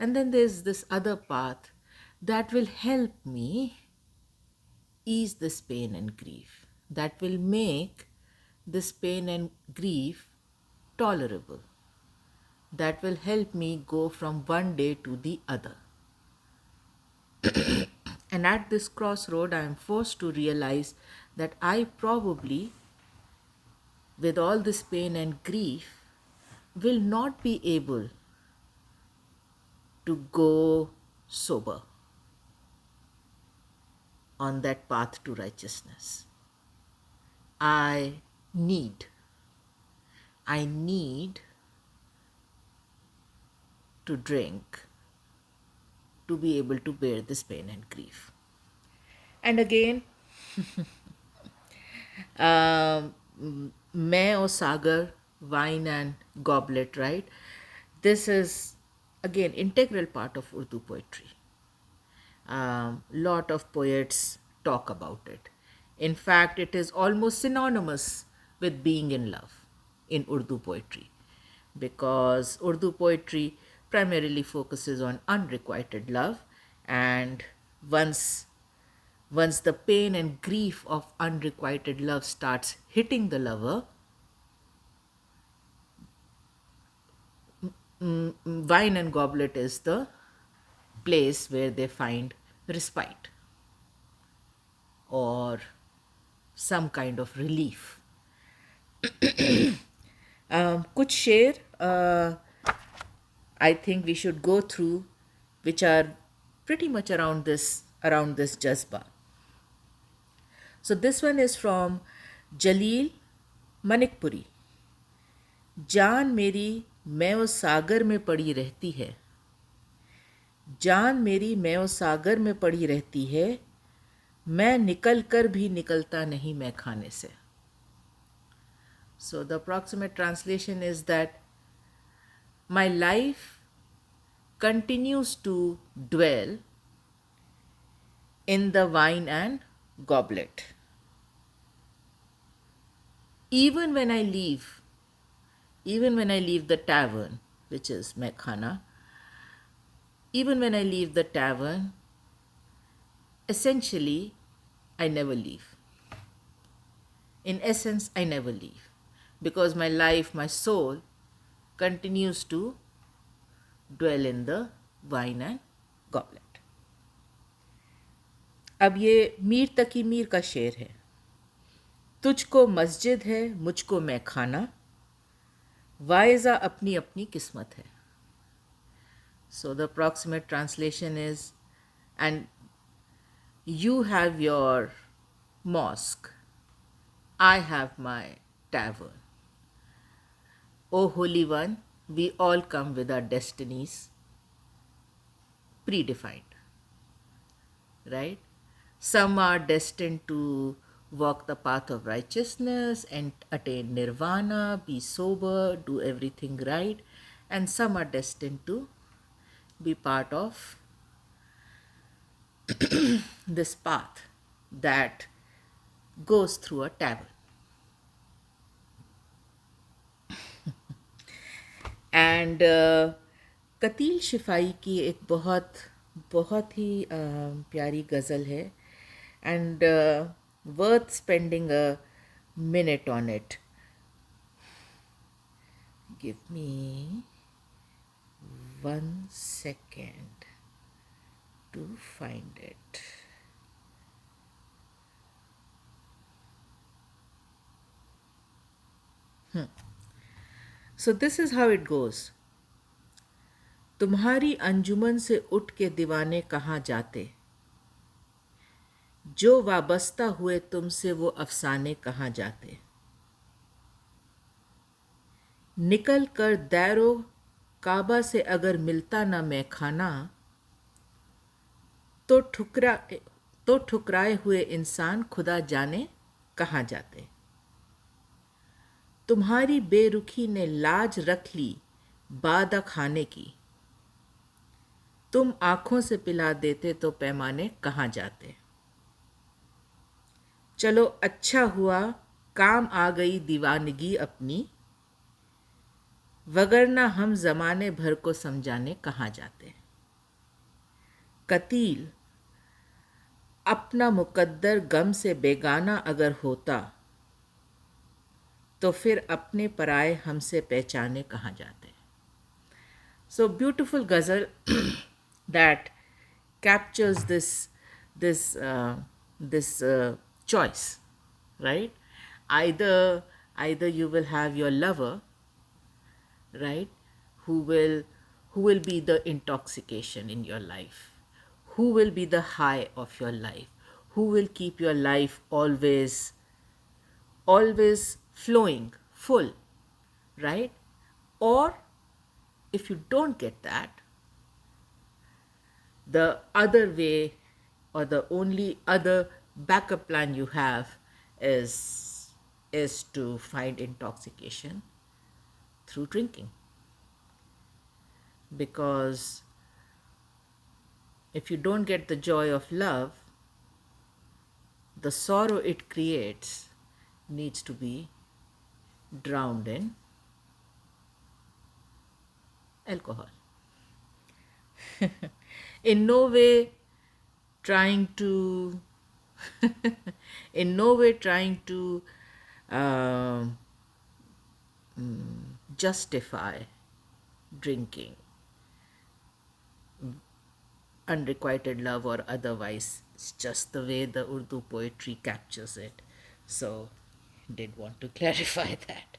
And then there's this other path that will help me ease this pain and grief, that will make this pain and grief tolerable, that will help me go from one day to the other. And at this crossroad, I am forced to realize that I probably, with all this pain and grief, will not be able to go sober on that path to righteousness. I need, I need to drink to be able to bear this pain and grief. And again, mai-o-saghar, wine and goblet, right? This is again integral part of Urdu poetry. Lot of poets talk about it. In fact, it is almost synonymous with being in love in Urdu poetry, because Urdu poetry primarily focuses on unrequited love, and once once the pain and grief of unrequited love starts hitting the lover, wine and goblet is the place where they find respite or some kind of relief. कुछ शेर I think we should go through, which are pretty much around this jazba. So this one is from Jalil Manikpuri. जान मेरी मैं वो सागर में पड़ी रहती है, जान मेरी मैं वो सागर में पड़ी रहती है, मैं निकल कर भी निकलता नहीं मैं खाने से. So the approximate translation is that my life continues to dwell in the wine and goblet. Even when I leave the tavern, which is Mekhana, even when I leave the tavern, essentially, I never leave. In essence, I never leave, because my life, my soul, continues to dwell in the wine and goblet. अब ये मीर तकी मीर का शेर है. तुझको मस्जिद है, मुझको मैं खाना, वाइजा अपनी अपनी किस्मत है. So the approximate translation is, and you have your mosque, I have my tavern. O Holy One, we all come with our destinies predefined, right? Some are destined to walk the path of righteousness and attain nirvana, be sober, do everything right, and some are destined to be part of this path that goes through a tavern. And Qateel Shifai की एक बहुत बहुत ही प्यारी गज़ल है and worth spending a minute on it. Give me 1 second to find it. So this is how it goes. तुम्हारी अंजुमन से उठ के दीवाने कहाँ जाते, जो वाबस्ता हुए तुमसे वो अफसाने कहाँ जाते. निकल कर दैरो काबा से अगर मिलता ना मैं खाना, तो ठुकराए हुए इंसान खुदा जाने कहाँ जाते. तुम्हारी बेरुखी ने लाज रख ली बादा खाने की, तुम आंखों से पिला देते तो पैमाने कहाँ जाते. चलो अच्छा हुआ काम आ गई दीवानगी अपनी, वगरना हम जमाने भर को समझाने कहाँ जाते. कतील अपना मुकद्दर गम से बेगाना अगर होता, तो फिर अपने पराए हमसे पहचाने कहाँ जाते. So beautiful ghazal that captures this choice, right? Either you will have your lover, right, who will be the intoxication in your life, who will be the high of your life, who will keep your life always flowing full, right? Or if you don't get that, the other way or the only other backup plan you have is to find intoxication through drinking. Because if you don't get the joy of love, the sorrow it creates needs to be drowned in alcohol. In no way trying to in no way trying to justify drinking unrequited love or otherwise. It's just the way the Urdu poetry captures it. So did want to clarify that.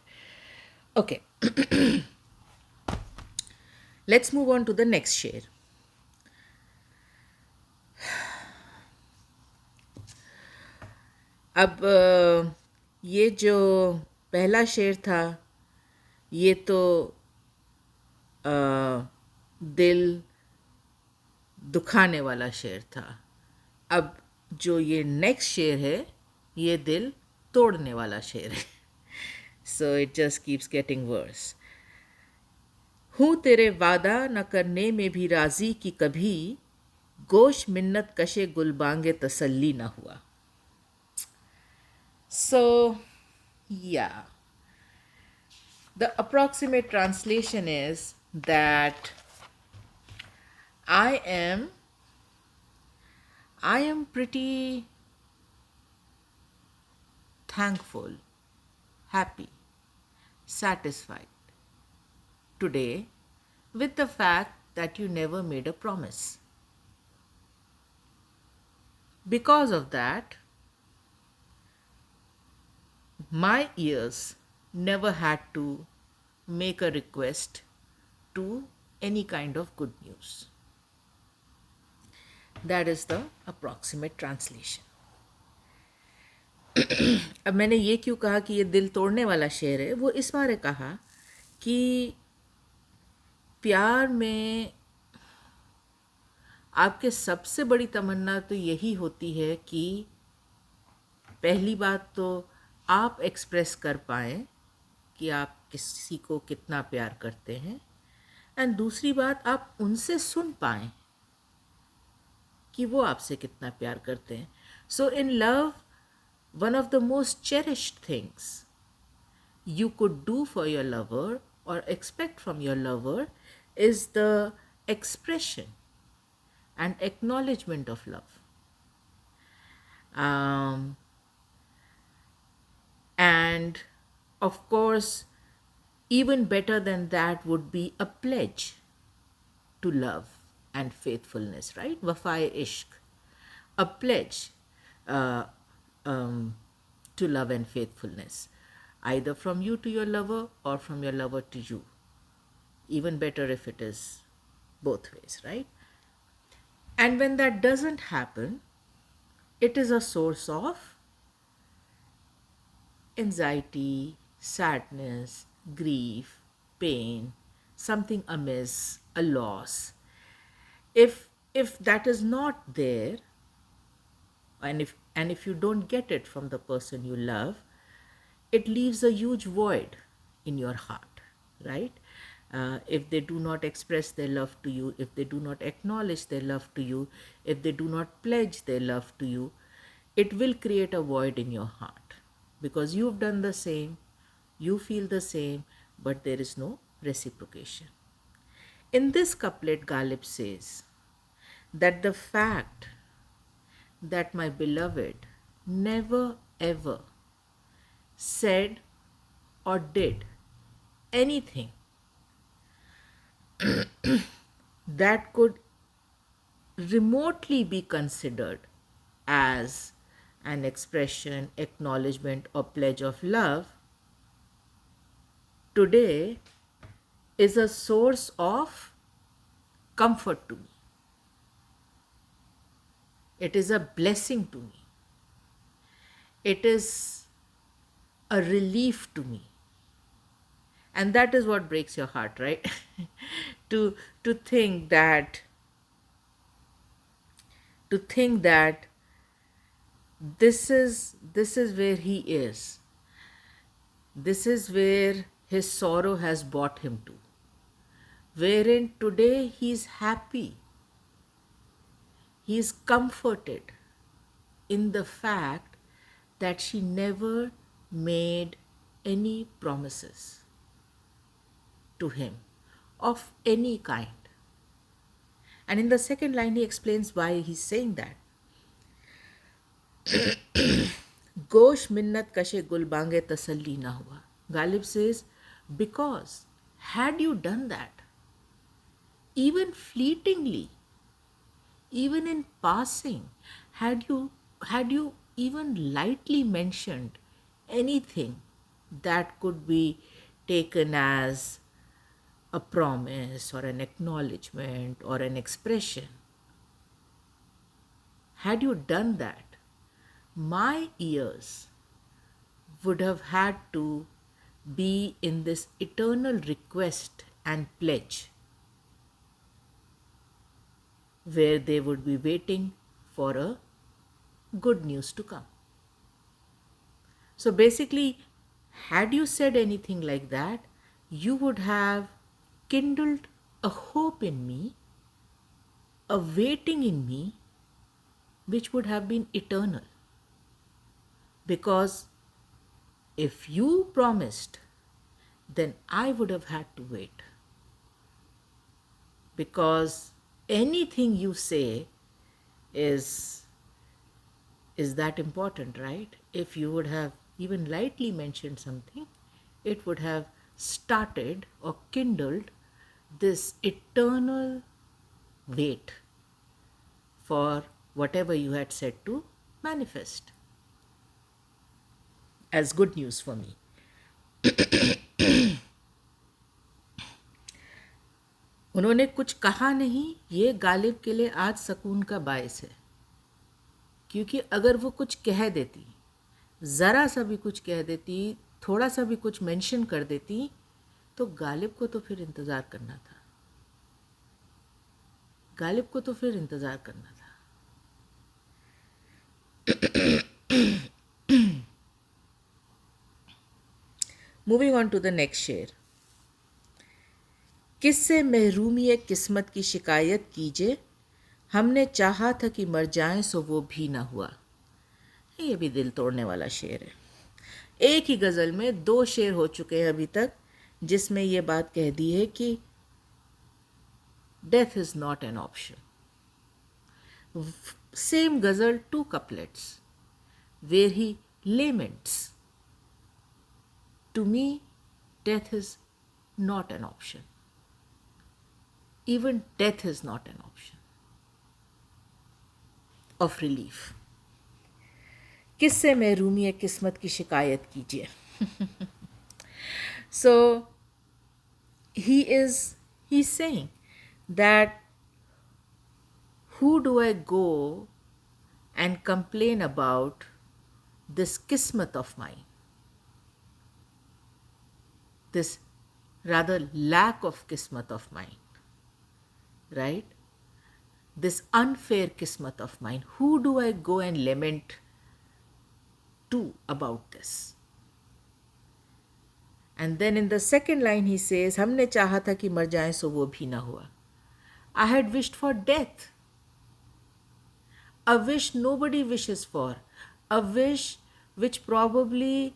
Okay. Let's move on to the next शेर. अब ये जो पहला शेर था, ये तो दिल दुखाने वाला शेर था. अब जो ये नेक्स्ट शेर है, ये दिल तोड़ने वाला शेर है. So it just keeps getting worse. हूँ तेरे वादा न करने में भी राजी कि कभी गोश मिन्नत-काश-ए-गुलबंग-ए-तासल्ली न हुआ. So, yeah. The approximate translation is that I am pretty thankful, happy, satisfied today with the fact that you never made a promise. Because of that, my ears never had to make a request to any kind of good news. That is the approximate translation. अब मैंने ये क्यों कहा कि ये दिल तोड़ने वाला शेर है, वो इस बारे कहा कि प्यार में आपके सबसे बड़ी तमन्ना तो यही होती है कि पहली बात तो आप एक्सप्रेस कर पाएँ कि आप किसी को कितना प्यार करते हैं, एंड दूसरी बात आप उनसे सुन पाएँ कि वो आपसे कितना प्यार करते हैं. So in love, one of the most cherished things you could do for your lover or expect from your lover is the expression and acknowledgement of love. Um, and of course, even better than that would be a pledge to love and faithfulness, right? Wafa-e-ishq, a pledge uh, um, to love and faithfulness, either from you to your lover or from your lover to you. Even better if it is both ways, right? And when that doesn't happen, it is a source of anxiety, sadness, grief, pain, something amiss, a loss. If that is not there, and if you don't get it from the person you love, it leaves a huge void in your heart, right? If they do not express their love to you, if they do not acknowledge their love to you, if they do not pledge their love to you, it will create a void in your heart because you've done the same, you feel the same, but there is no reciprocation. In this couplet, Ghalib says that the fact that my beloved never ever said or did anything that could remotely be considered as an expression, acknowledgement, or pledge of love, today is a source of comfort to me. It is a blessing to me. It is a relief to me. And that is what breaks your heart, right? to to think that to think that this is where he is. This is where his sorrow has brought him to. Wherein today he is happy. He is comforted in the fact that she never made any promises to him of any kind. And in the second line, he explains why he's saying that. Gosh minnat-kash-e-gulbang-e-tasalli na hua. Ghalib says, because had you done that, even fleetingly, even in passing, had you even lightly mentioned anything that could be taken as a promise or an acknowledgement or an expression, had you done that, my ears would have had to be in this eternal request and pledge where they would be waiting for a good news to come. So basically, had you said anything like that, you would have kindled a hope in me, a waiting in me, which would have been eternal. Because if you promised, then I would have had to wait. Because anything you say is that important, right? If you would have even lightly mentioned something, it would have started or kindled this eternal wait for whatever you had said to manifest as good news for me. उन्होंने कुछ कहा नहीं, ये गालिब के लिए आज सकून का बायस है, क्योंकि अगर वो कुछ कह देती, ज़रा सा भी कुछ कह देती, थोड़ा सा भी कुछ मेंशन कर देती, तो गालिब को तो फिर इंतज़ार करना था. गालिब को तो फिर इंतज़ार करना था. Moving on to the next शेर. किससे माहरूमी-ए-qismat की शिकायत कीजिए, हमने चाहा था कि मर जाएं सो वो भी ना हुआ. ये भी दिल तोड़ने वाला शेर है. एक ही गज़ल में 2 शेर हो चुके हैं अभी तक, जिसमें ये बात कह दी है कि Death is not an option. Same ghazal, two couplets, where he laments. To me, death is not an option. Even death is not an option of relief. किससे माहरूमी-ए-किस्मत की शिकायत कीजिए. So he's saying that who do I go and complain about this kismat of mine, this rather lack of kismat of mine, right? This unfair kismat of mine. Who do I go and lament to about this? And then in the second line he says, हमने चाहा था कि मर जाएं सो वो भी ना हुआ. I had wished for death. A wish nobody wishes for. A wish which probably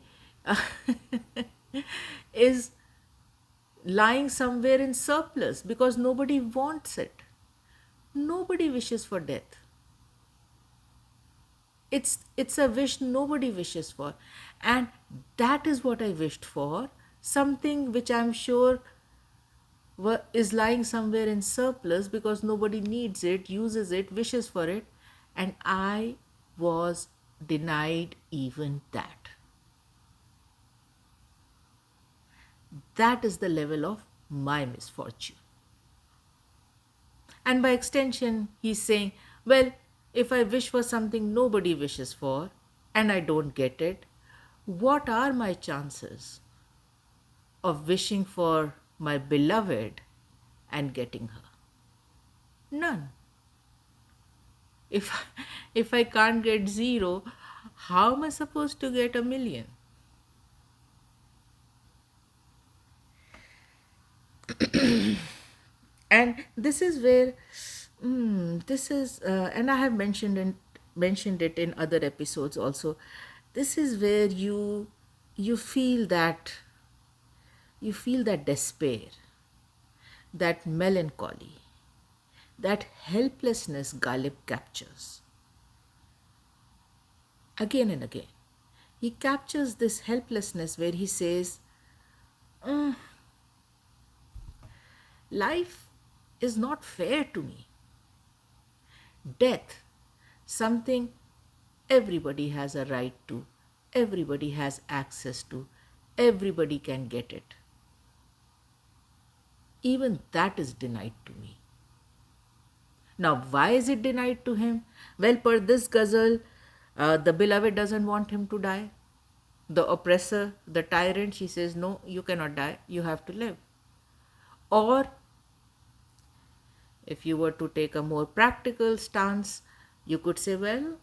is lying somewhere in surplus because nobody wants it. Nobody wishes for death. It's a wish nobody wishes for. And that is what I wished for. Something which I'm sure is lying somewhere in surplus because nobody needs it, uses it, wishes for it. And I was denied even that. That is the level of my misfortune. And by extension, he's saying, well, if I wish for something nobody wishes for and I don't get it, what are my chances of wishing for my beloved and getting her? None. If I can't get 0, how am I supposed to get 1,000,000? And this is where and I have mentioned it in other episodes also. This is where you feel that despair, that melancholy, that helplessness Ghalib captures again and again. He captures this helplessness where he says, life is not fair to me. Death, something everybody has a right to, everybody has access to, everybody can get it. Even that is denied to me. Now, why is it denied to him? Well, per this ghazal, the beloved doesn't want him to die. The oppressor, the tyrant, she says, no, you cannot die, you have to live. Or, if you were to take a more practical stance, you could say, well,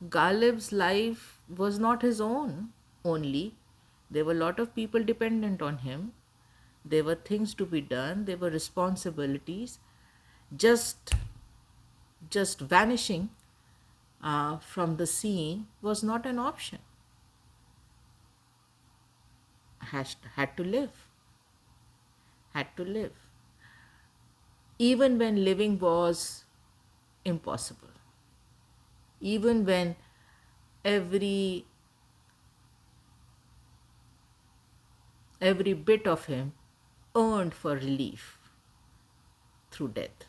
Ghalib's life was not his own only. There were a lot of people dependent on him. There were things to be done. There were responsibilities. Just vanishing from the scene was not an option. Had to live. Had to live. Even when living was impossible. Even when every bit of him earned for relief through death.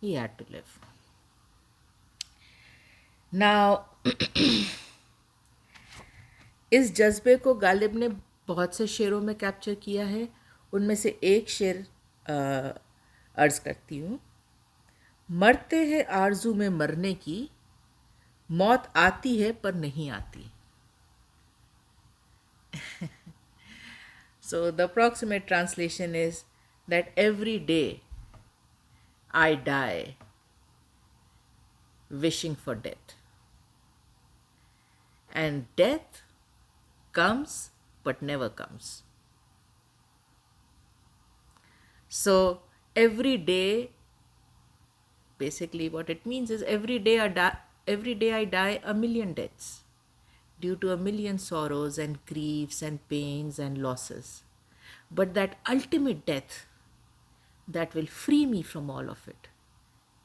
He had to live. Now, इस जज्बे को गालिब ने बहुत से शेरों में capture किया है. उनमें से एक शेर अर्ज करती हूँ. मरते हैं आरजू में मरने की, मौत आती है पर नहीं आती. So the approximate translation is that every day I die wishing for death. And death comes but never comes. So every day, basically what it means is every day I die 1,000,000 deaths due to 1,000,000 sorrows and griefs and pains and losses. But that ultimate death, that will free me from all of it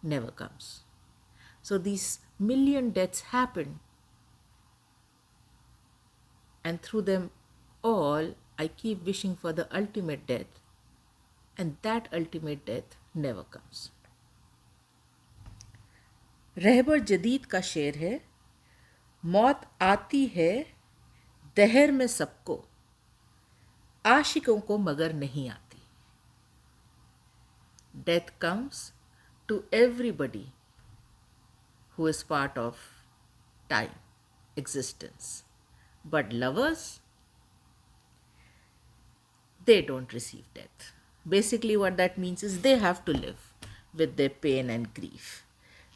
never comes. So these million deaths happen, and through them all, I keep wishing for the ultimate death, and that ultimate death never comes. रहबर जदीद का शेर है, मौत आती है दहर में सबको, आशिकों को मगर नहीं आती. Death comes to everybody who is part of time, existence. But lovers, they don't receive death. Basically, what that means is they have to live with their pain and grief,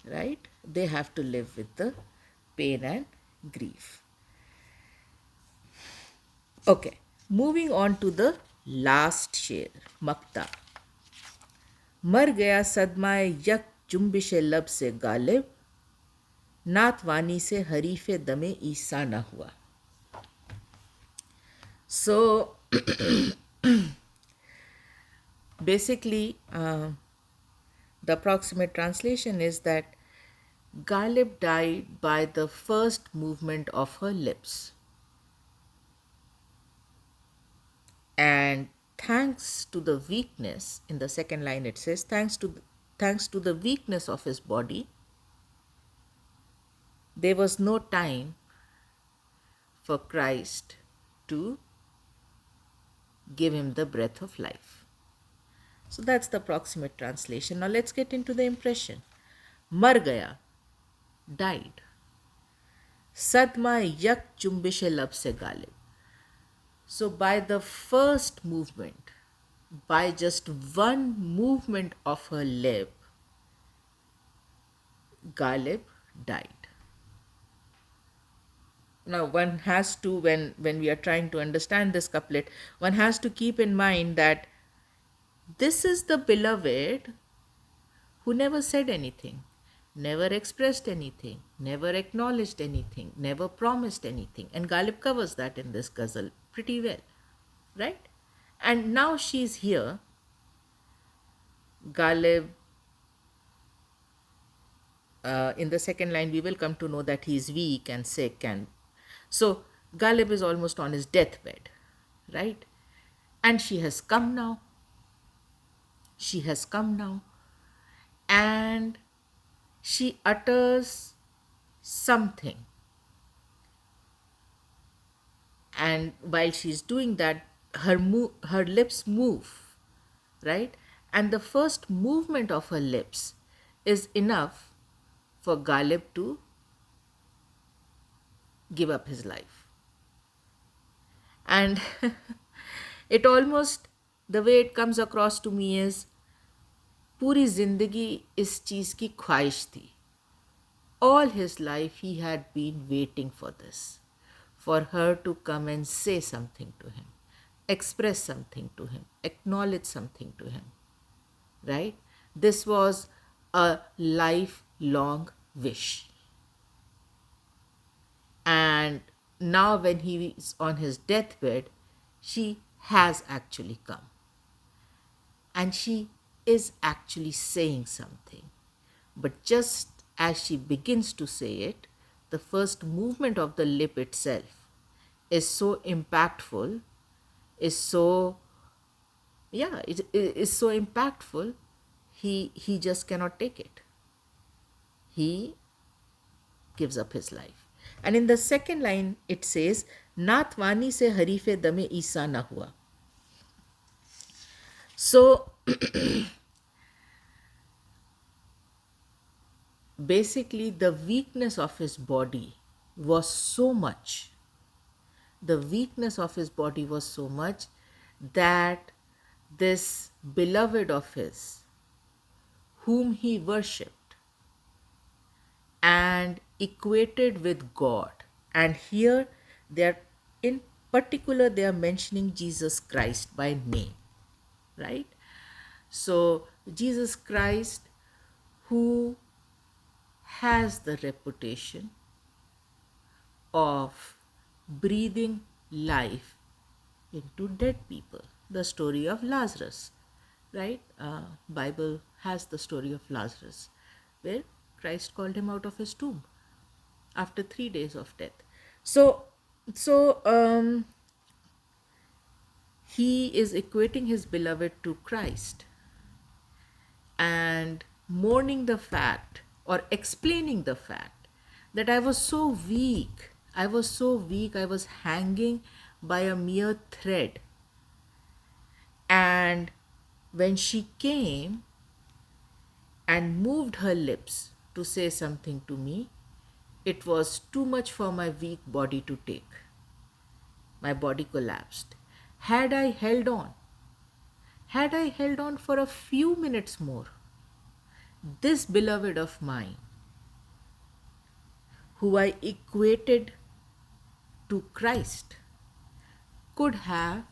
right? They have to live with the pain and grief. Okay, moving on to the last शेर, मक्ता. मर गया sadma-e-yak-jumbish-e-lab से Ghalib, na-tawani से harif-e-dam-e-isi ना हुआ. So, basically, the approximate translation is that Ghalib died by the first movement of her lips. And thanks to the weakness, in the second line it says, thanks to the weakness of his body, there was no time for Christ to give him the breath of life. So that's the approximate translation. Now let's get into the impression. Mar gaya, died. Sadma-e-yak-jumbish-e-lab se Ghalib. So by the first movement, by just one movement of her lip, Ghalib died. Now one has to, when we are trying to understand this couplet, one has to keep in mind that this is the beloved who never said anything, never expressed anything, never acknowledged anything, never promised anything. And Ghalib covers that in this ghazal pretty well, right? And now she's here. Ghalib, in the second line, we will come to know that he is weak and sick, and so Ghalib is almost on his deathbed, right? And she has come now. She has come now. And she utters something. And while she's doing that, her lips move, right? And the first movement of her lips is enough for Ghalib to give up his life. And it almost, the way it comes across to me is, पूरी जिंदगी इस चीज़ की ख्वाहिश थी. All his life he had been waiting for this, for her to come and say something to him, express something to him, acknowledge something to him, right? This was a lifelong wish. And now when he is on his deathbed, she has actually come. And she is actually saying something. But just as she begins to say it, the first movement of the lip itself is so impactful, is so impactful, he just cannot take it. He gives up his life. And in the second line, it says, na-tawani se harif-e-dam-e-isi na hua. So, basically, the weakness of his body was so much. The weakness of his body was so much that this beloved of his, whom he worshipped and equated with God, and here in particular they are mentioning Jesus Christ by name, right? So Jesus Christ, who has the reputation of breathing life into dead people. The story of Lazarus, right? Bible has the story of Lazarus, where Christ called him out of his tomb after 3 days of death. So, so he is equating his beloved to Christ and mourning the fact or explaining the fact that I was so weak. I was so weak. I was hanging by a mere thread. And when she came and moved her lips to say something to me, it was too much for my weak body to take. My body collapsed. Had I held on, had I held on for a few minutes more, this beloved of mine, who I equated to Christ, could have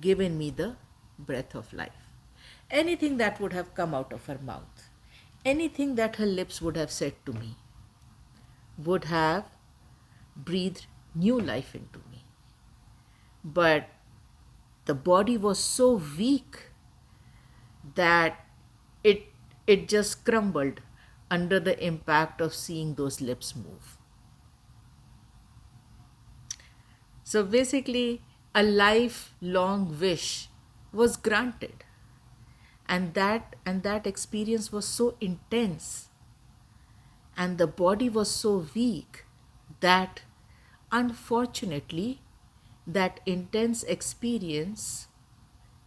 given me the breath of life. Anything that would have come out of her mouth, anything that her lips would have said to me, would have breathed new life into me. But the body was so weak that it it just crumbled under the impact of seeing those lips move. So basically, a lifelong wish was granted, and that experience was so intense, and the body was so weak that unfortunately that intense experience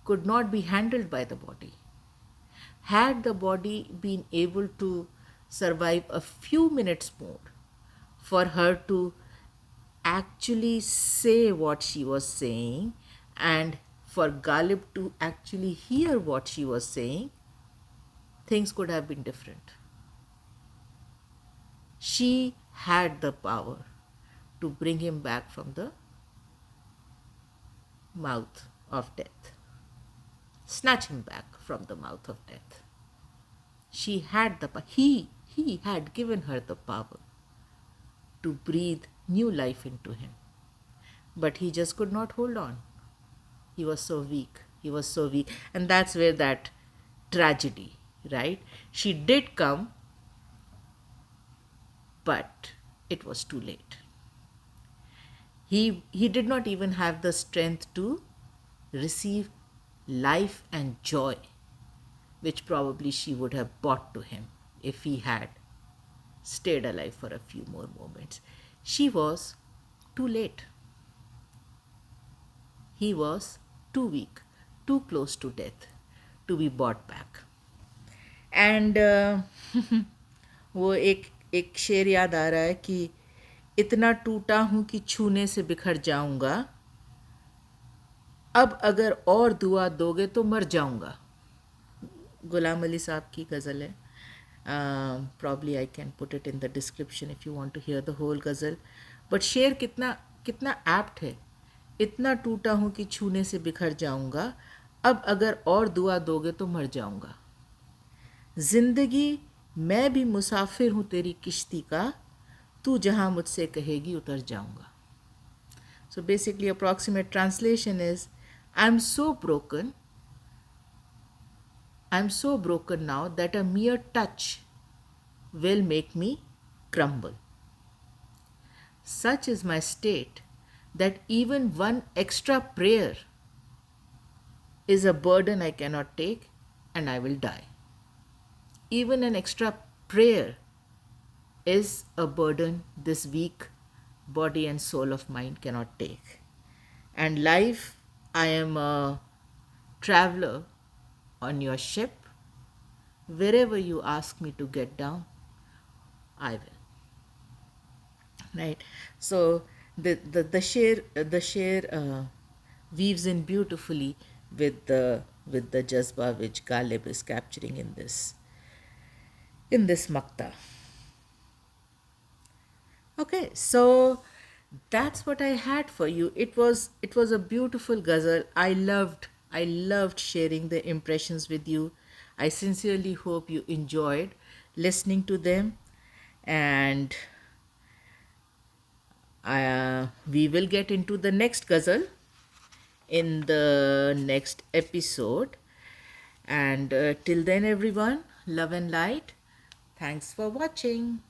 could not be handled by the body. Had the body been able to survive a few minutes more for her to actually say what she was saying and for Ghalib to actually hear what she was saying, things could have been different. She had the power to bring him back from the mouth of death, snatch him back from the mouth of death. She had he had given her the power to breathe new life into him. But he just could not hold on. He was so weak. He was so weak. And that's where that tragedy, right? She did come, but it was too late. He did not even have the strength to receive life and joy, which probably she would have brought to him if he had stayed alive for a few more moments. She was too late. He was too weak, too close to death to be brought back. And वो एक शेर याद आ रहा है कि इतना टूटा हूँ कि छूने से बिखर जाऊंगा, अब अगर और दुआ दोगे तो मर जाऊंगा. गुलाम अली साहब की गज़ल है. Probably I can put it in the description if you want to hear the whole ghazal. But शेर कितना कितना apt है. इतना टूटा हूँ कि छूने से बिखर जाऊंगा, अब अगर और दुआ दोगे तो मर जाऊंगा. जिंदगी मैं भी मुसाफिर हूँ तेरी किश्ती का, तू जहाँ मुझसे कहेगी उतर जाऊंगा. So basically approximate translation is, I'm so broken now that a mere touch will make me crumble. Such is my state that even one extra prayer is a burden I cannot take, and I will die. Even an extra prayer is a burden this weak body and soul of mine cannot take. And life, I am a traveler on your ship. Wherever you ask me to get down, I will. Right? So the share weaves in beautifully with the jazba which Ghalib is capturing in this makta. Okay, so that's what I had for you. It was a beautiful ghazal. I loved sharing the impressions with you. I sincerely hope you enjoyed listening to them, and we will get into the next ghazal, in the next episode. And till then, everyone, love and light. Thanks for watching.